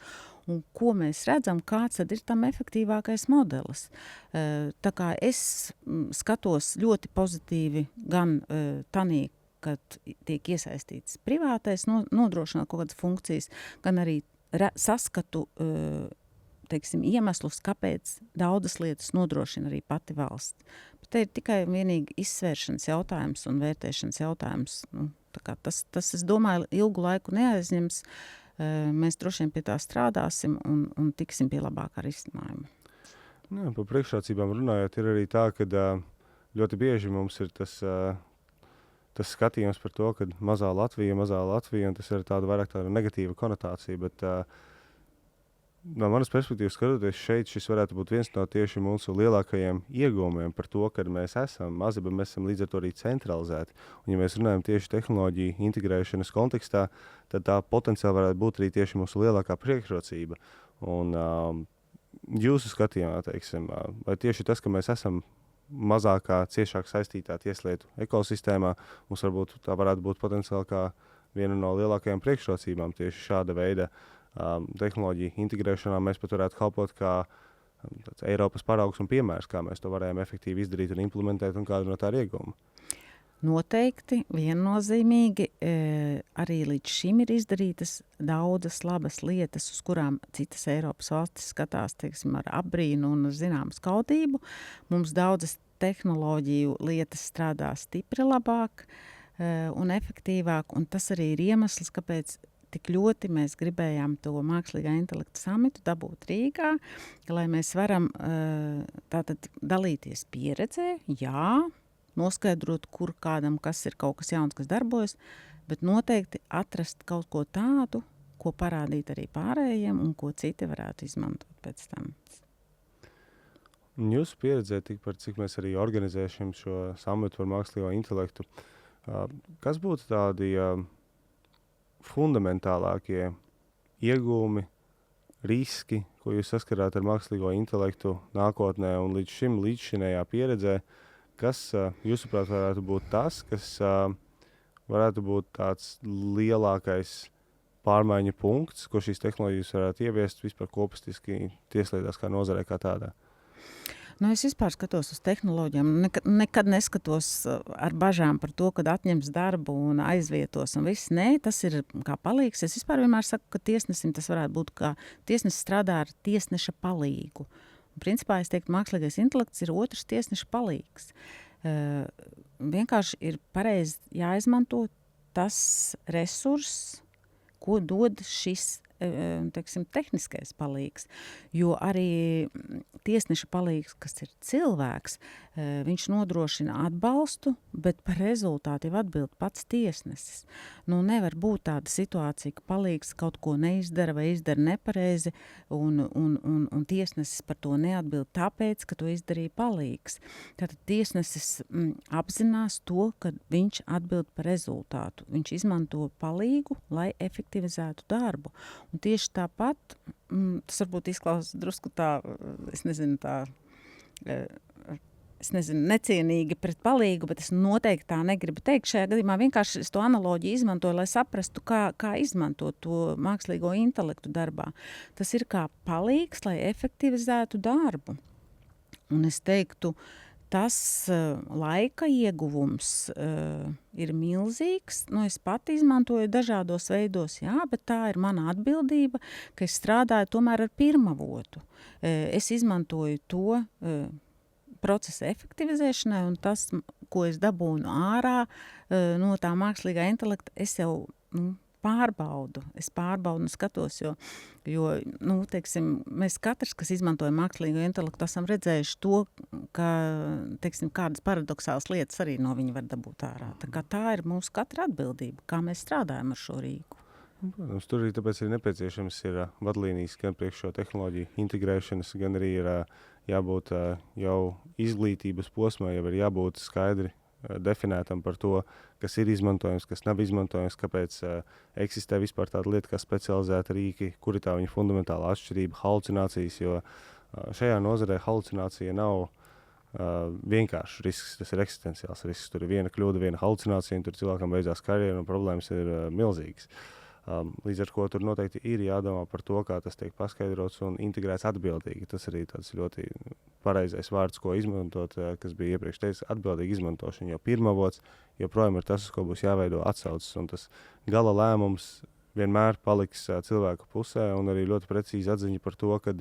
un ko mēs redzam, kāds tad ir tam efektīvākais modelis. Tā kā es skatos ļoti pozitīvi gan tanī, kad tiek iesaistīts privātais, nodrošināt kaut kādas funkcijas, gan arī saskatu iemeslus, kāpēc daudzas lietas nodrošina arī pati valsts. Bet te ir tikai vienīgi izsvēršanas jautājums un vērtēšanas jautājums. Tas, es domāju, ilgu laiku neaizņems. Mēs droši vien pie tā strādāsim un tiksim pie labākā risinājuma. Par priekšrocībām runājot, ir arī tā, ka ļoti bieži mums ir tas skatījums par to, ka mazā Latvija, un tas ir vairāk tāda negatīva konotācija, bet no manas perspektīvas skatoties šeit, šis varētu būt viens no tieši mūsu lielākajiem iegūmiem par to, ka mēs esam mazi, bet mēs esam līdz ar to arī centralizēti. Un ja mēs runājam tieši tehnoloģiju integrēšanas kontekstā, tad tā potenciāli varētu būt arī tieši mūsu lielākā priekšrocība. Un jūsu skatījumā, teiksim, vai tieši tas, ka mēs esam mazākā, ciešāk saistītā tieslietu ekosistēmā, mums tā varētu būt potenciāli kā viena no lielākajām priekšrocībām tieši šāda veida tehnoloģiju integrēšanā. Mēs pat varētu kalpot kā Eiropas paraugs un piemērs, kā mēs to varējām efektīvi izdarīt un implementēt un kādu no tā ir iegūma. Noteikti, viennozīmīgi, arī līdz šim ir izdarītas daudzas labas lietas, uz kurām citas Eiropas valstis skatās, teiksim, ar apbrīnu un zināmu skaudību. Mums daudzas tehnoloģiju lietas strādā stipri labāk. un efektīvāk, un tas arī ir iemesls, kāpēc tik ļoti mēs gribējām to mākslīgā intelekta samitu dabūt Rīgā, lai mēs varam tātad dalīties pieredzē, noskaidrot, kur kādam kas ir kaut kas jauns, kas darbojas, bet noteikti atrast kaut ko tādu, ko parādīt arī pārējiem un ko citi varētu izmantot pēc tam. Jūsu pieredzē, tikpat cik mēs arī organizēsim šo samitu par mākslīgo intelektu, kas būtu tādi fundamentālākie iegūmi, riski, ko jūs saskarāt ar mākslīgo intelektu nākotnē un līdzšinējā pieredzē, kas, jūsuprāt, varētu būt tas, kas varētu būt tāds lielākais pārmaiņu punkts, ko šīs tehnoloģijas varētu ieviest vispār kopistiski tieslietās kā nozarē kā tādā? Es vispār skatos uz tehnoloģijām. Nekad neskatos ar bažām par to, kad atņems darbu un aizvietos un viss. Nē, tas ir kā palīgs. Es vispār vienmēr saku, ka tiesnesim tas varētu būt kā tiesnesis strādā ar tiesneša palīgu. Principā es teiktu, mākslīgais intelekts ir otrs tiesneša palīgs. Vienkārši ir pareizi jāizmanto tas resurss, ko dod šis tehniskais palīgs, jo arī tiesneša palīgs, kas ir cilvēks, viņš nodrošina atbalstu, bet par rezultātu jau atbild pats tiesnesis. Nevar būt tāda situācija, ka palīgs kaut ko neizdara vai izdara nepareizi, un tiesnesis par to neatbild tāpēc, ka to izdarīja palīgs. Tātad tiesnesis apzinās to, ka viņš atbild par rezultātu. Viņš izmanto palīgu, lai efektivizētu darbu. Un tieši tāpat, tas varbūt izklausās drusku tā, necienīgi pret palīgu, bet es noteikti tā negribu teikt. Šajā gadījumā vienkārši es to analoģiju izmantoju, lai saprastu, kā izmantot to mākslīgo intelektu darbā. Tas ir kā palīgs, lai efektivizētu darbu. Un es teiktu, tas laika ieguvums ir milzīgs. Es pati izmantoju dažādos veidos, bet tā ir mana atbildība, ka es strādāju tomēr ar pirmavotu. Es izmantoju to procesa efektivizēšanai, un tas, ko es dabūnu ārā no tā mākslīgā intelekta, es jau pārbaudu. Es pārbaudu un skatos, jo mēs katrs, kas izmantojam mākslīgo intelektu, esam redzējuši to, ka, kādas paradoxālas lietas arī no viņa var dabūt ārā. Tā ir mūsu katra atbildība, kā mēs strādājam ar šo rīku. Protams, tur arī tāpēc ir nepieciešams vadlīnijas gan priekš šo tehnoloģiju integrēšanas, gan arī ir jābūt jau izglītības posmā, jau ir jābūt skaidri definētam par to, kas ir izmantojams, kas nav izmantojams, kāpēc eksistē vispār tāda lieta kā specializēta rīki, kur ir tā viņa fundamentāla atšķirība, halucinācijas, jo šajā nozarē halucinācija nav vienkārši risks, tas ir eksistenciāls risks. Tur ir viena kļūda, viena halucinācija, un tur cilvēkam beidzās karjera, un problēmas ir milzīgas. Līdz ar ko tur noteikti ir jādomā par to, kā tas tiek paskaidrots un integrēts atbildīgi. Tas arī tāds ļoti pareizais vārds, ko izmantot, kas bija iepriekš teicis, atbildīgi izmantošana, jo pirmavots joprojām ir tas, uz ko būs jāveido atsauces, un tas gala lēmums vienmēr paliks cilvēku pusē, un arī ļoti precīzi atziņa par to, ka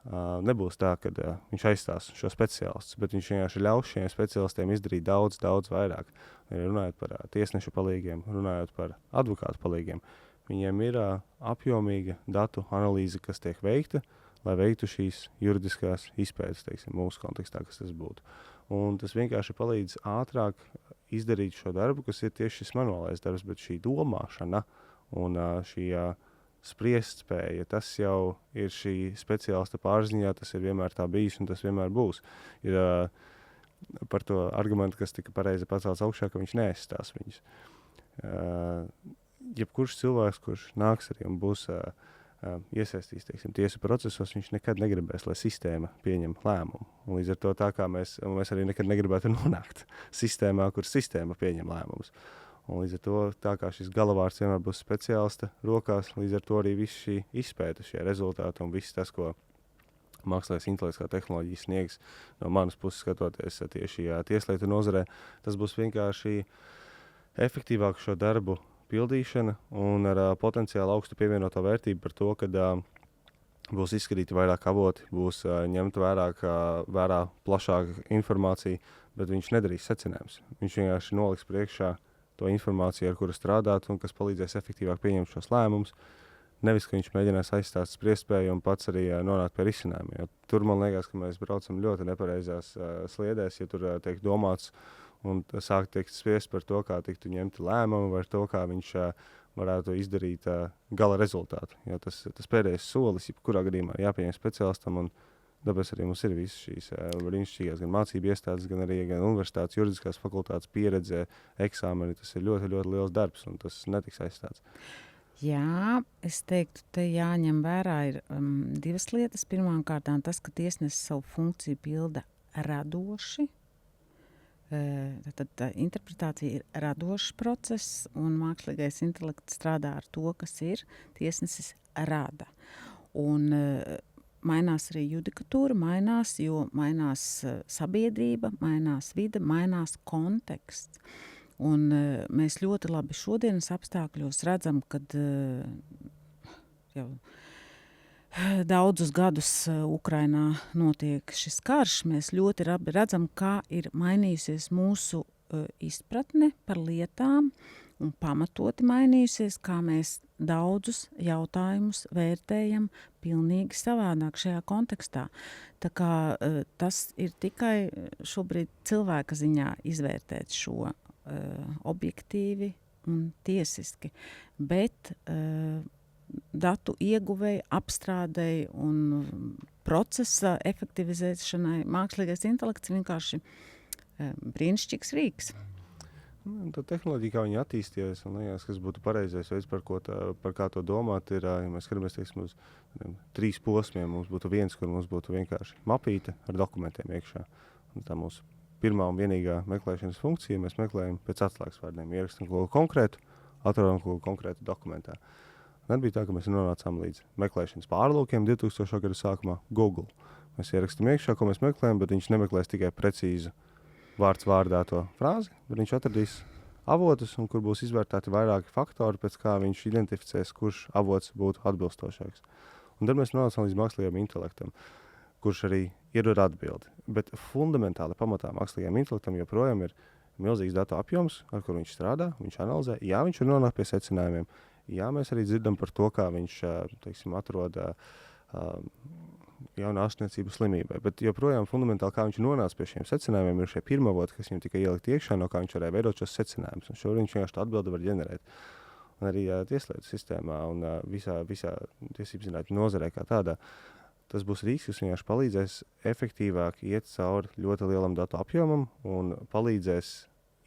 nebūs tā, ka viņš aizstās šo speciālistu, bet viņš vienkārši ļaus šiem speciālistiem izdarīt daudz, daudz vairāk. Runājot par tiesnešu palīgiem, runājot par advokātu palīgiem, viņiem ir apjomīga datu analīze, kas tiek veikta, lai veiktu šīs juridiskās izpētes, mūsu kontekstā, kas tas būtu. Un tas vienkārši palīdz ātrāk izdarīt šo darbu, kas ir tieši šis manuālais darbs, bet šī domāšana un šī spriest spēja, tas jau ir šī speciālista pārziņā, tas ir vienmēr tā bijis un tas vienmēr būs. Ir par to argumentu, kas tika pareizi pacelts augšā, ka viņš neaizstās viņus. Jebkurš cilvēks, kurš nāks arī un būs iesaistīs, tiesu procesos, viņš nekad negribēs, lai sistēma pieņem lēmumu. Un līdz ar to tā kā mēs arī nekad negribētu nonākt sistēmā, kur sistēma pieņem lēmumus. Un līdz ar to, tā kā šis galavārds vienmēr būs speciālista rokās, līdz ar to arī viss šī izpēta, šie rezultāti un viss tas, ko mākslīgais intelekts kā tehnoloģija sniegs no manas puses skatoties tieši tieslietu nozarē, tas būs vienkārši efektīvāk šo darbu pildīšana un ar potenciāli augstu pievienoto vērtību par to, ka būs izskatīti vairāk avoti, būs ņemt vērā plašāka informācija, bet viņš nedarīs secinājumus. Viņš vienkārši noliks priekšā to informāciju, ar kuru strādāt un kas palīdzēs efektīvāk pieņemt šos lēmumus. Nevis, ka viņš mēģinās aizstāt spriestspēju un pats arī nonākt pie risinājumiem. Jo tur man liekas, ka mēs braucam ļoti nepareizās sliedēs, ja tur tiek domāts un sāk tikt spriest par to, kā tiktu ņemti lēmumi vai to, kā viņš varētu izdarīt gala rezultātu. Jo tas pēdējais solis, kurā gadījumā ir jāpieņem speciālistam, un tāpēc arī mums ir visas šīs brīnišķīgās gan mācību iestādes, gan arī gan universitātes, juridiskās fakultātes pieredze, eksāmeni. Tas ir ļoti, ļoti liels darbs, un tas netiks aizstāts. Jā, es teiktu, te jāņem vērā ir divas lietas. Pirmkārtām tas, ka tiesnesis savu funkciju pilda radoši. Tad interpretācija ir radošs process, un mākslīgais intelekts strādā ar to, kas ir tiesnesis rada. Un mainās arī judikatūra, jo mainās sabiedrība, mainās vide, mainās konteksts. Un mēs ļoti labi šodienas apstākļos redzam, kad jau daudzus gadus Ukrainā notiek šis karš. Mēs ļoti labi redzam, kā ir mainījusies mūsu izpratne par lietām un pamatoti mainījusies, kā mēs daudzus jautājumus vērtējam pilnīgi savādāk šajā kontekstā. Tā kā tas ir tikai šobrīd cilvēka ziņā izvērtēt šo objektīvi un tiesiski, bet datu ieguvēji, apstrādēji un procesa efektivizēšanai mākslīgais intelekts vienkārši brīnišķīgs rīks. Tā tehnoloģija, kā viņa attīstījies, un liekas, kas būtu pareizais veids, par kā to domāt, ir, ja mēs skatāmies, teiksim, uz 3 posmiem, mums būtu viens, kur mums būtu vienkārši mapīte ar dokumentiem iekšā. Un tā mūsu pirmā un vienīgā meklēšanas funkcija, mēs meklējam pēc atslēgas vārdiem, ierakstam kaut ko konkrētu, atrodam kaut ko konkrētu dokumentā. Nebija tā, ka mēs nonācām līdz meklēšanas pārlūkiem 2000. Gada sākumā Google. Mēs ierakstam iekšā, ko mēs meklējam, bet viņš nemeklēs tikai precīzu vārds vārdā to frāzi, bet viņš atradīs avotus, un kur būs izvērtēti vairāki faktori, pēc kā viņš identificēs, kurš avots būtu atbilstošāks. Un tad mēs nonācām līdz mākslīgajam intelektam, kurš arī iedod atbildi. Bet fundamentāli pamatā mākslīgajam intelektam joprojām ir milzīgs datu apjoms, ar kur viņš strādā, viņš analizē. Jā, viņš ir nonāk pie secinājumiem. Jā, mēs arī dzirdam par to, kā viņš, teiksim, atrod jaunu ārstniecību slimībai. Bet joprojām fundamentāli, kā viņš nonāca pie šiem secinājumiem, ir šie pirmavoti, kas viņam tikai ielikt iekšā, no kā viņš varēja veidot šos secinājumus. Un šobrīd viņš vienkārši tā atbildi var ģenerēt. Un arī tieslietu sistēmā un visā tiesību zinātņu nozarē kā tādā. Tas būs rīks, kas vienkārši palīdzēs efektīvāk iet cauri ļoti lielam datu apjomam un palīdzēs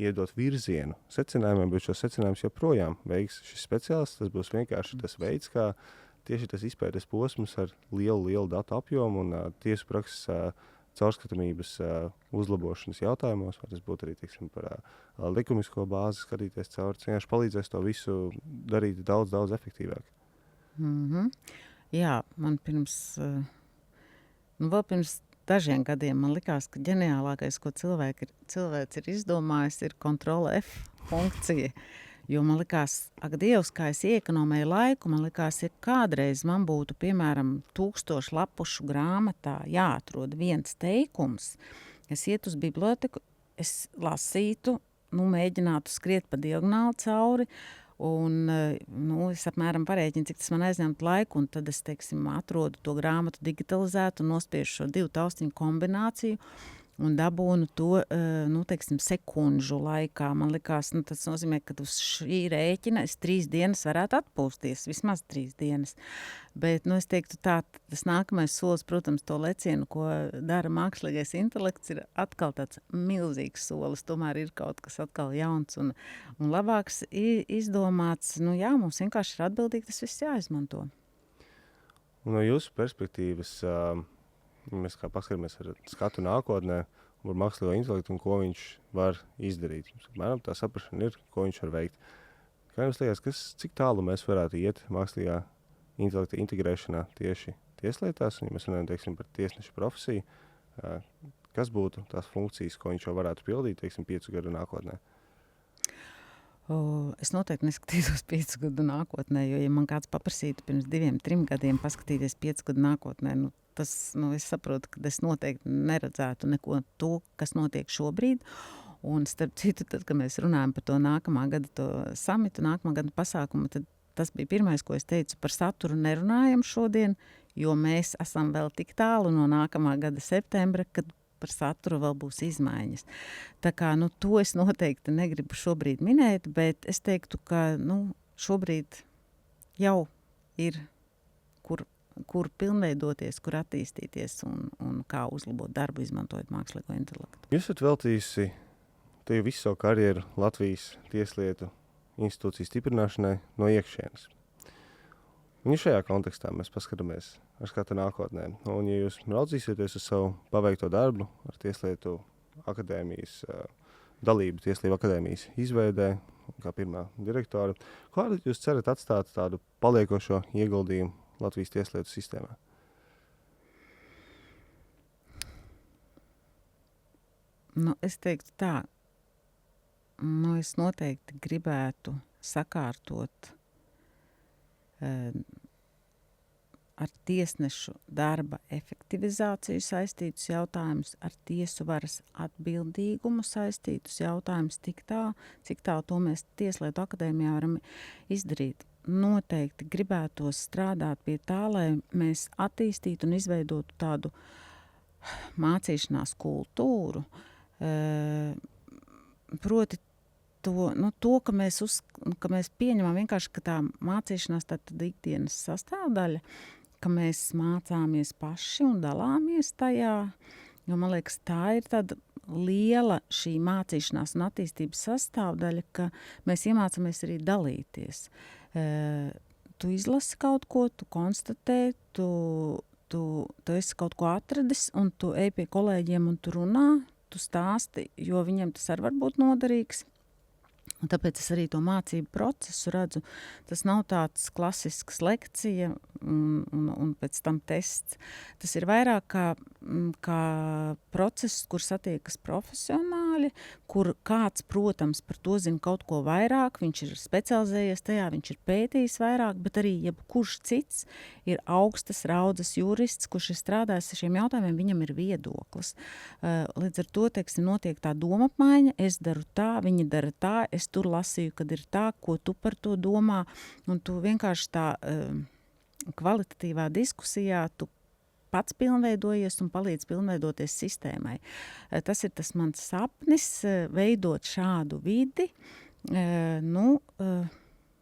iedot virzienu secinājumiem, bet šos secinājumus joprojām veiks šis speciālists. Tas būs vienkārši tas veids, kā tieši tas izpētes posms ar lielu datu apjomu un tiesu prakses caurskatāmības uzlabošanas jautājumos, vai tas būtu arī, teiksim, par likumisko bāzi skatīties cauri, vienkārši palīdzēs to visu darīt daudz efektīvāk. Jā, man vēl pirms dažiem gadiem man likās, ka ģeniālākais, ko cilvēks ir izdomājis, ir Ctrl+F funkcija. Jo man likās, ak Dievs, kā es iekonomēju laiku, man likās, ja kādreiz man būtu, piemēram, 1000 lapušu grāmatā jāatrod viens teikums, es iet uz biblioteku, es lasītu, mēģinātu skriet pa diagonāli cauri, un es apmēram parēķinu, cik tas man aizņemtu laiku, un tad es, teiksim, atrodu to grāmatu digitalizētu un nospiežu šo 2 taustiņu kombināciju un dabūnu to, teiksim, sekundžu laikā. Man likās, tas nozīmē, ka uz šī rēķina es 3 dienas varētu atpūsties, vismaz 3 dienas. Bet, es teiktu tā, tas nākamais solis, protams, to lecienu, ko dara mākslīgais intelekts, ir atkal tāds milzīgs solis. Tomēr ir kaut kas atkal jauns un labāks izdomāts. Jā, mums vienkārši ir atbildīgi tas viss jāizmanto. No jūsu perspektīvas, mēs kā paskatāmies ar skatu nākotnē, par mākslīgo intelektu un ko viņš var izdarīt. Mēram tā saprašana ir, ko viņš var veikt. Kā jums liekas, cik tālu mēs varētu iet mākslīgā intelekta integrēšanā tieši tieslietās, un ja mēs runājam, teiksim, par tiesneša profesiju, kas būtu tās funkcijas, ko viņš jau varētu pildīt, teiksim, 5 gadu nākotnē? Es noteikti neskatītos 5 gadu nākotnē, jo, ja man kāds paprasītu pirms 2-3 gadiem paskatīties 5 gadu nākotnē, es saprotu, ka es noteikti neredzētu neko to, kas notiek šobrīd. Un starp citu, tad, kad mēs runājam par to nākamā gada to samitu, nākamā gada pasākumu, tad tas bija pirmais, ko es teicu, par saturu nerunājam šodien, jo mēs esam vēl tik tālu no nākamā gada septembra, kad par saturu vēl būs izmaiņas. Tā kā, to es noteikti negribu šobrīd minēt, bet es teiktu, ka, šobrīd jau ir, kur pilnveidoties, kur attīstīties un kā uzlabot darbu, izmantojot mākslīgo intelektu. Jūs esat veltījusi tev visu savu karjeru Latvijas tieslietu institūciju stiprināšanai no iekšienes. Un šajā kontekstā mēs paskatāmies ar skatu nākotnē. Un, ja jūs raudzīsieties uz savu paveikto darbu ar Tieslietu akadēmijas dalību, Tieslietu akadēmijas izveidē, kā pirmā direktora, kādu jūs cerat atstāt tādu paliekošo ieguldījumu Latvijas tieslietu sistēmā? Es teiktu tā, es noteikti gribētu sakārtot ar tiesnešu darba efektivizāciju saistītus jautājumus, ar tiesu varas atbildīgumu saistītus jautājumus, cik tā to mēs Tieslietu akadēmijā varam izdarīt. Noteikti gribētos strādāt pie tā, lai mēs attīstītu un izveidotu tādu mācīšanās kultūru, proti to, ka mēs pieņemam vienkārši, ka tā mācīšanās tā tad ikdienas sastāvdaļa, ka mēs mācāmies paši un dalāmies tajā, jo man liekas, tā ir tāda liela šī mācīšanās un attīstības sastāvdaļa, ka mēs iemācāmies arī dalīties. Tu izlasi kaut ko, tu konstatē, tu esi kaut ko atradis un tu ej pie kolēģiem un tu runā, tu stāsti, jo viņiem tas arī var būt noderīgs. Un tāpēc es arī to mācību procesu redzu. Tas nav tāds klasisks lekcija un pēc tam tests. Tas ir vairāk kā process, kur satiekas profesionāļi, kur kāds, protams, par to zina kaut ko vairāk, viņš ir specializējies tajā, viņš ir pētījis vairāk, bet arī jebkurš cits ir augstas raudzes jurists, kurš ir strādājis ar šiem jautājumiem, viņam ir viedoklis. Līdz ar to, teiksim, notiek tā domapmaiņa, es daru tā, viņi dara tā, es tur lasīju, kad ir tā, ko tu par to domā, un tu vienkārši tā kvalitatīvā diskusijā, tu pats pilnveidojies un palīdz pilnveidoties sistēmai. Tas ir tas mans sapnis, veidot šādu vidi.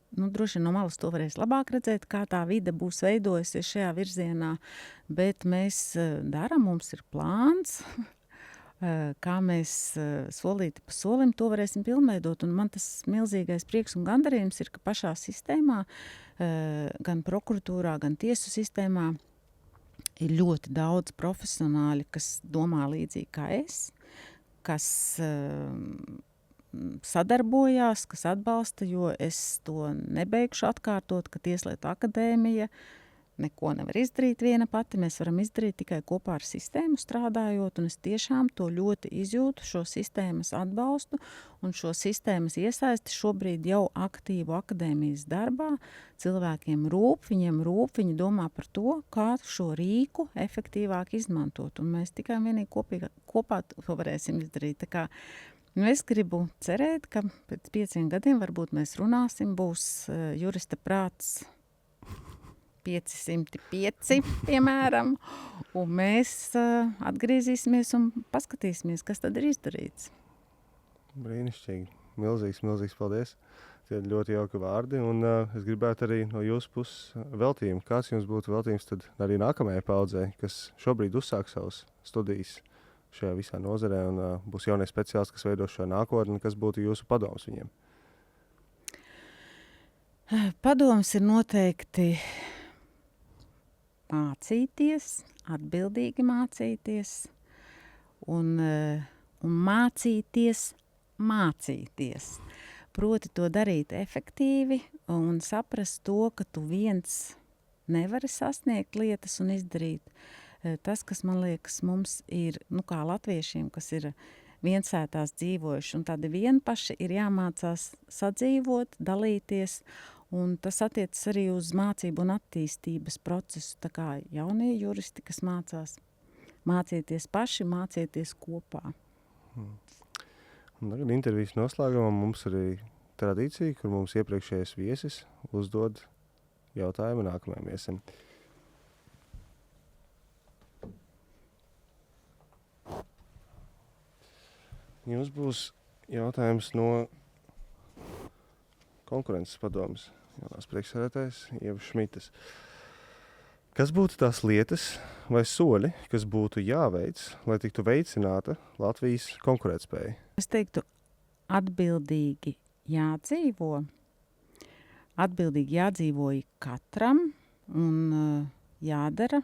Droši no malas to varēs labāk redzēt, kā tā vide būs veidojusies šajā virzienā, bet mēs daram, mums ir plāns, kā mēs solīti pa solim to varēsim pilnveidot. Un man tas milzīgais prieks un gandarījums ir, ka pašā sistēmā, gan prokuratūrā, gan tiesu sistēmā ir ļoti daudz profesionāļi, kas domā līdzīgi kā es, kas sadarbojās, kas atbalsta, jo es to nebeigšu atkārtot, ka Tieslietu akadēmija neko nevar izdarīt viena pati, mēs varam izdarīt tikai kopā ar sistēmu strādājot, un es tiešām to ļoti izjūtu, šo sistēmas atbalstu un šo sistēmas iesaisti šobrīd jau aktīvu akadēmijas darbā. Cilvēkiem rūp, viņi domā par to, kā šo rīku efektīvāk izmantot, un mēs tikai vienīgi kopā to varēsim izdarīt. Tā kā es gribu cerēt, ka pēc 5 gadiem varbūt mēs runāsim, būs jurista prāts 505, piemēram, un mēs atgriezīsimies un paskatīsimies, kas tad ir izdarīts. Brīnišķīgi. Milzīgs paldies. Tie ļoti jauki vārdi, un es gribētu arī no jūsu puses veltījumu. Kāds jums būtu veltījums tad arī nākamajai paudzei, kas šobrīd uzsāk savas studijas šajā visā nozarē, un būs jaunie speciālisti, kas veido šo nākotni, kas būtu jūsu padoms viņiem? Padoms ir noteikti mācīties, atbildīgi mācīties un mācīties. Proti to darīt efektīvi un saprast to, ka tu viens nevari sasniegt lietas un izdarīt. Tas, kas man liekas mums ir, kā latviešiem, kas ir viensētās dzīvojuši un tādi vienpaši, ir jāmācās sadzīvot, dalīties. Un tas attiecas arī uz mācību un attīstības procesu. Tā kā jaunie juristi, kas mācās mācīties paši, mācīties kopā. Un tagad intervijas noslēgumā mums arī tradīcija, kur mums iepriekšējais viesis uzdod jautājumu nākamajam viesim. Jums būs jautājums no konkurences padomes jaunās priekšsēdētājas Ievas Šmitas. Kas būtu tās lietas vai soļi, kas būtu jāveic, lai tiktu veicināta Latvijas konkurētspēja? Es teiktu, atbildīgi jādzīvo. Atbildīgi jādzīvo katram un jādara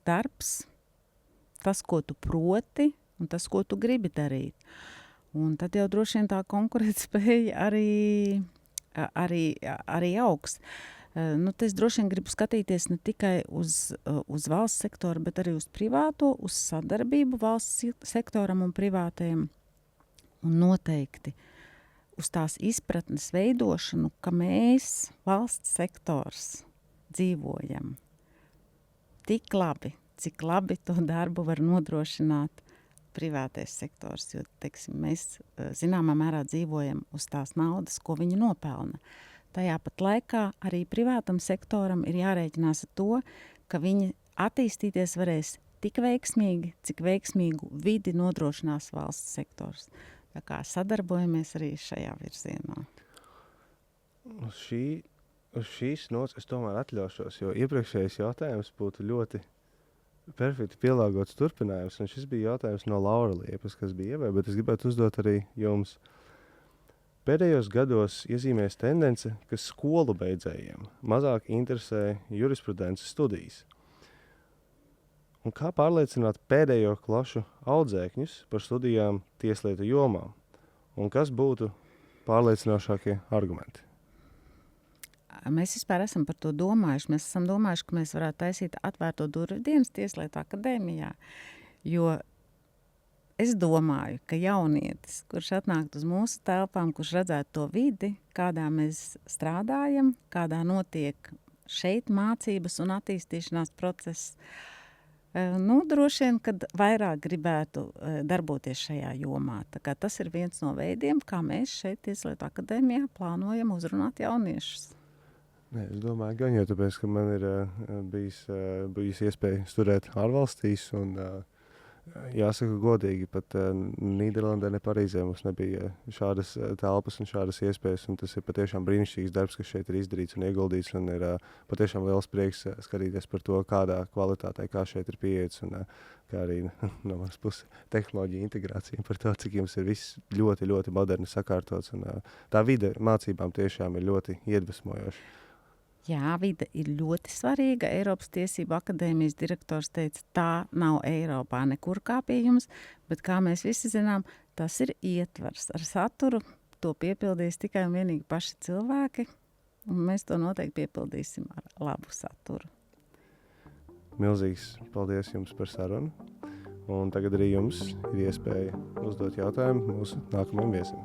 darbs, tas, ko tu proti un tas, ko tu gribi darīt. Un tad jau droši vien tā konkurētspēja arī augs. Es droši vien gribu skatīties ne tikai uz valsts sektoru, bet arī uz privāto, uz sadarbību valsts sektoram un privātajam. Un noteikti uz tās izpratnes veidošanu, ka mēs, valsts sektors, dzīvojam tik labi, cik labi to darbu var nodrošināt privātais sektors, jo, teiksim, mēs zināmā mērā dzīvojam uz tās naudas, ko viņi nopelna. Tajā pat laikā arī privātam sektoram ir jārēķinās ar to, ka viņi attīstīties varēs tik veiksmīgi, cik veiksmīgu vidi nodrošinās valsts sektors. Tā kā sadarbojamies arī šajā virzienā. Uz šīs nots es tomēr atļaušos, jo iepriekšējais jautājums būtu ļoti perfekti pielāgots turpinājums, un šis bija jautājums no Laura Liepas, kas bija Ievai, bet es gribētu uzdot arī jums. Pēdējos gados iezīmēs tendence, ka skolu beidzējiem mazāk interesē jurisprudences studijas. Un kā pārliecināt pēdējo klašu audzēkņus par studijām tieslietu jomā? Un kas būtu pārliecinošākie argumenti? Mēs vispār esam par to domājuši. Mēs esam domājuši, ka mēs varētu taisīt atvērto durvju dienas Tieslietu akadēmijā, jo es domāju, ka jaunietis, kurš atnākt uz mūsu telpām, kurš redzētu to vidi, kādā mēs strādājam, kādā notiek šeit mācības un attīstīšanās process, droši vien, kad vairāk gribētu darboties šajā jomā. Tā kā tas ir viens no veidiem, kā mēs šeit Tieslietu akadēmijā plānojam uzrunāt jauniešus. Nē, es domāju, gan jau tāpēc, ka man ir bijis iespēja studēt ārvalstīs, un jāsaka godīgi, pat Nīderlandē, ne Parīzē mums nebija šādas telpas un šādas iespējas, un tas ir patiešām brīnišķīgs darbs, kas šeit ir izdarīts un ieguldīts, un ir patiešām liels prieks skatīties par to, kādā kvalitātē, kā šeit ir pieejas, un kā arī no manas puses tehnoloģija integrācija par to, cik jums ir viss ļoti, ļoti moderni sakārtots, un tā vide mācībām tiešām ir ļoti iedvesmojoša. Jā, vide ir ļoti svarīga. Eiropas Tiesību akadēmijas direktors teica, tā nav Eiropā nekur kā pie jums, bet kā mēs visi zinām, tas ir ietvars ar saturu. To piepildīs tikai un vienīgi paši cilvēki, un mēs to noteikti piepildīsim ar labu saturu. Milzīgs paldies jums par sarunu, un tagad arī jums ir iespēja uzdot jautājumu mūsu nākamajam viesim.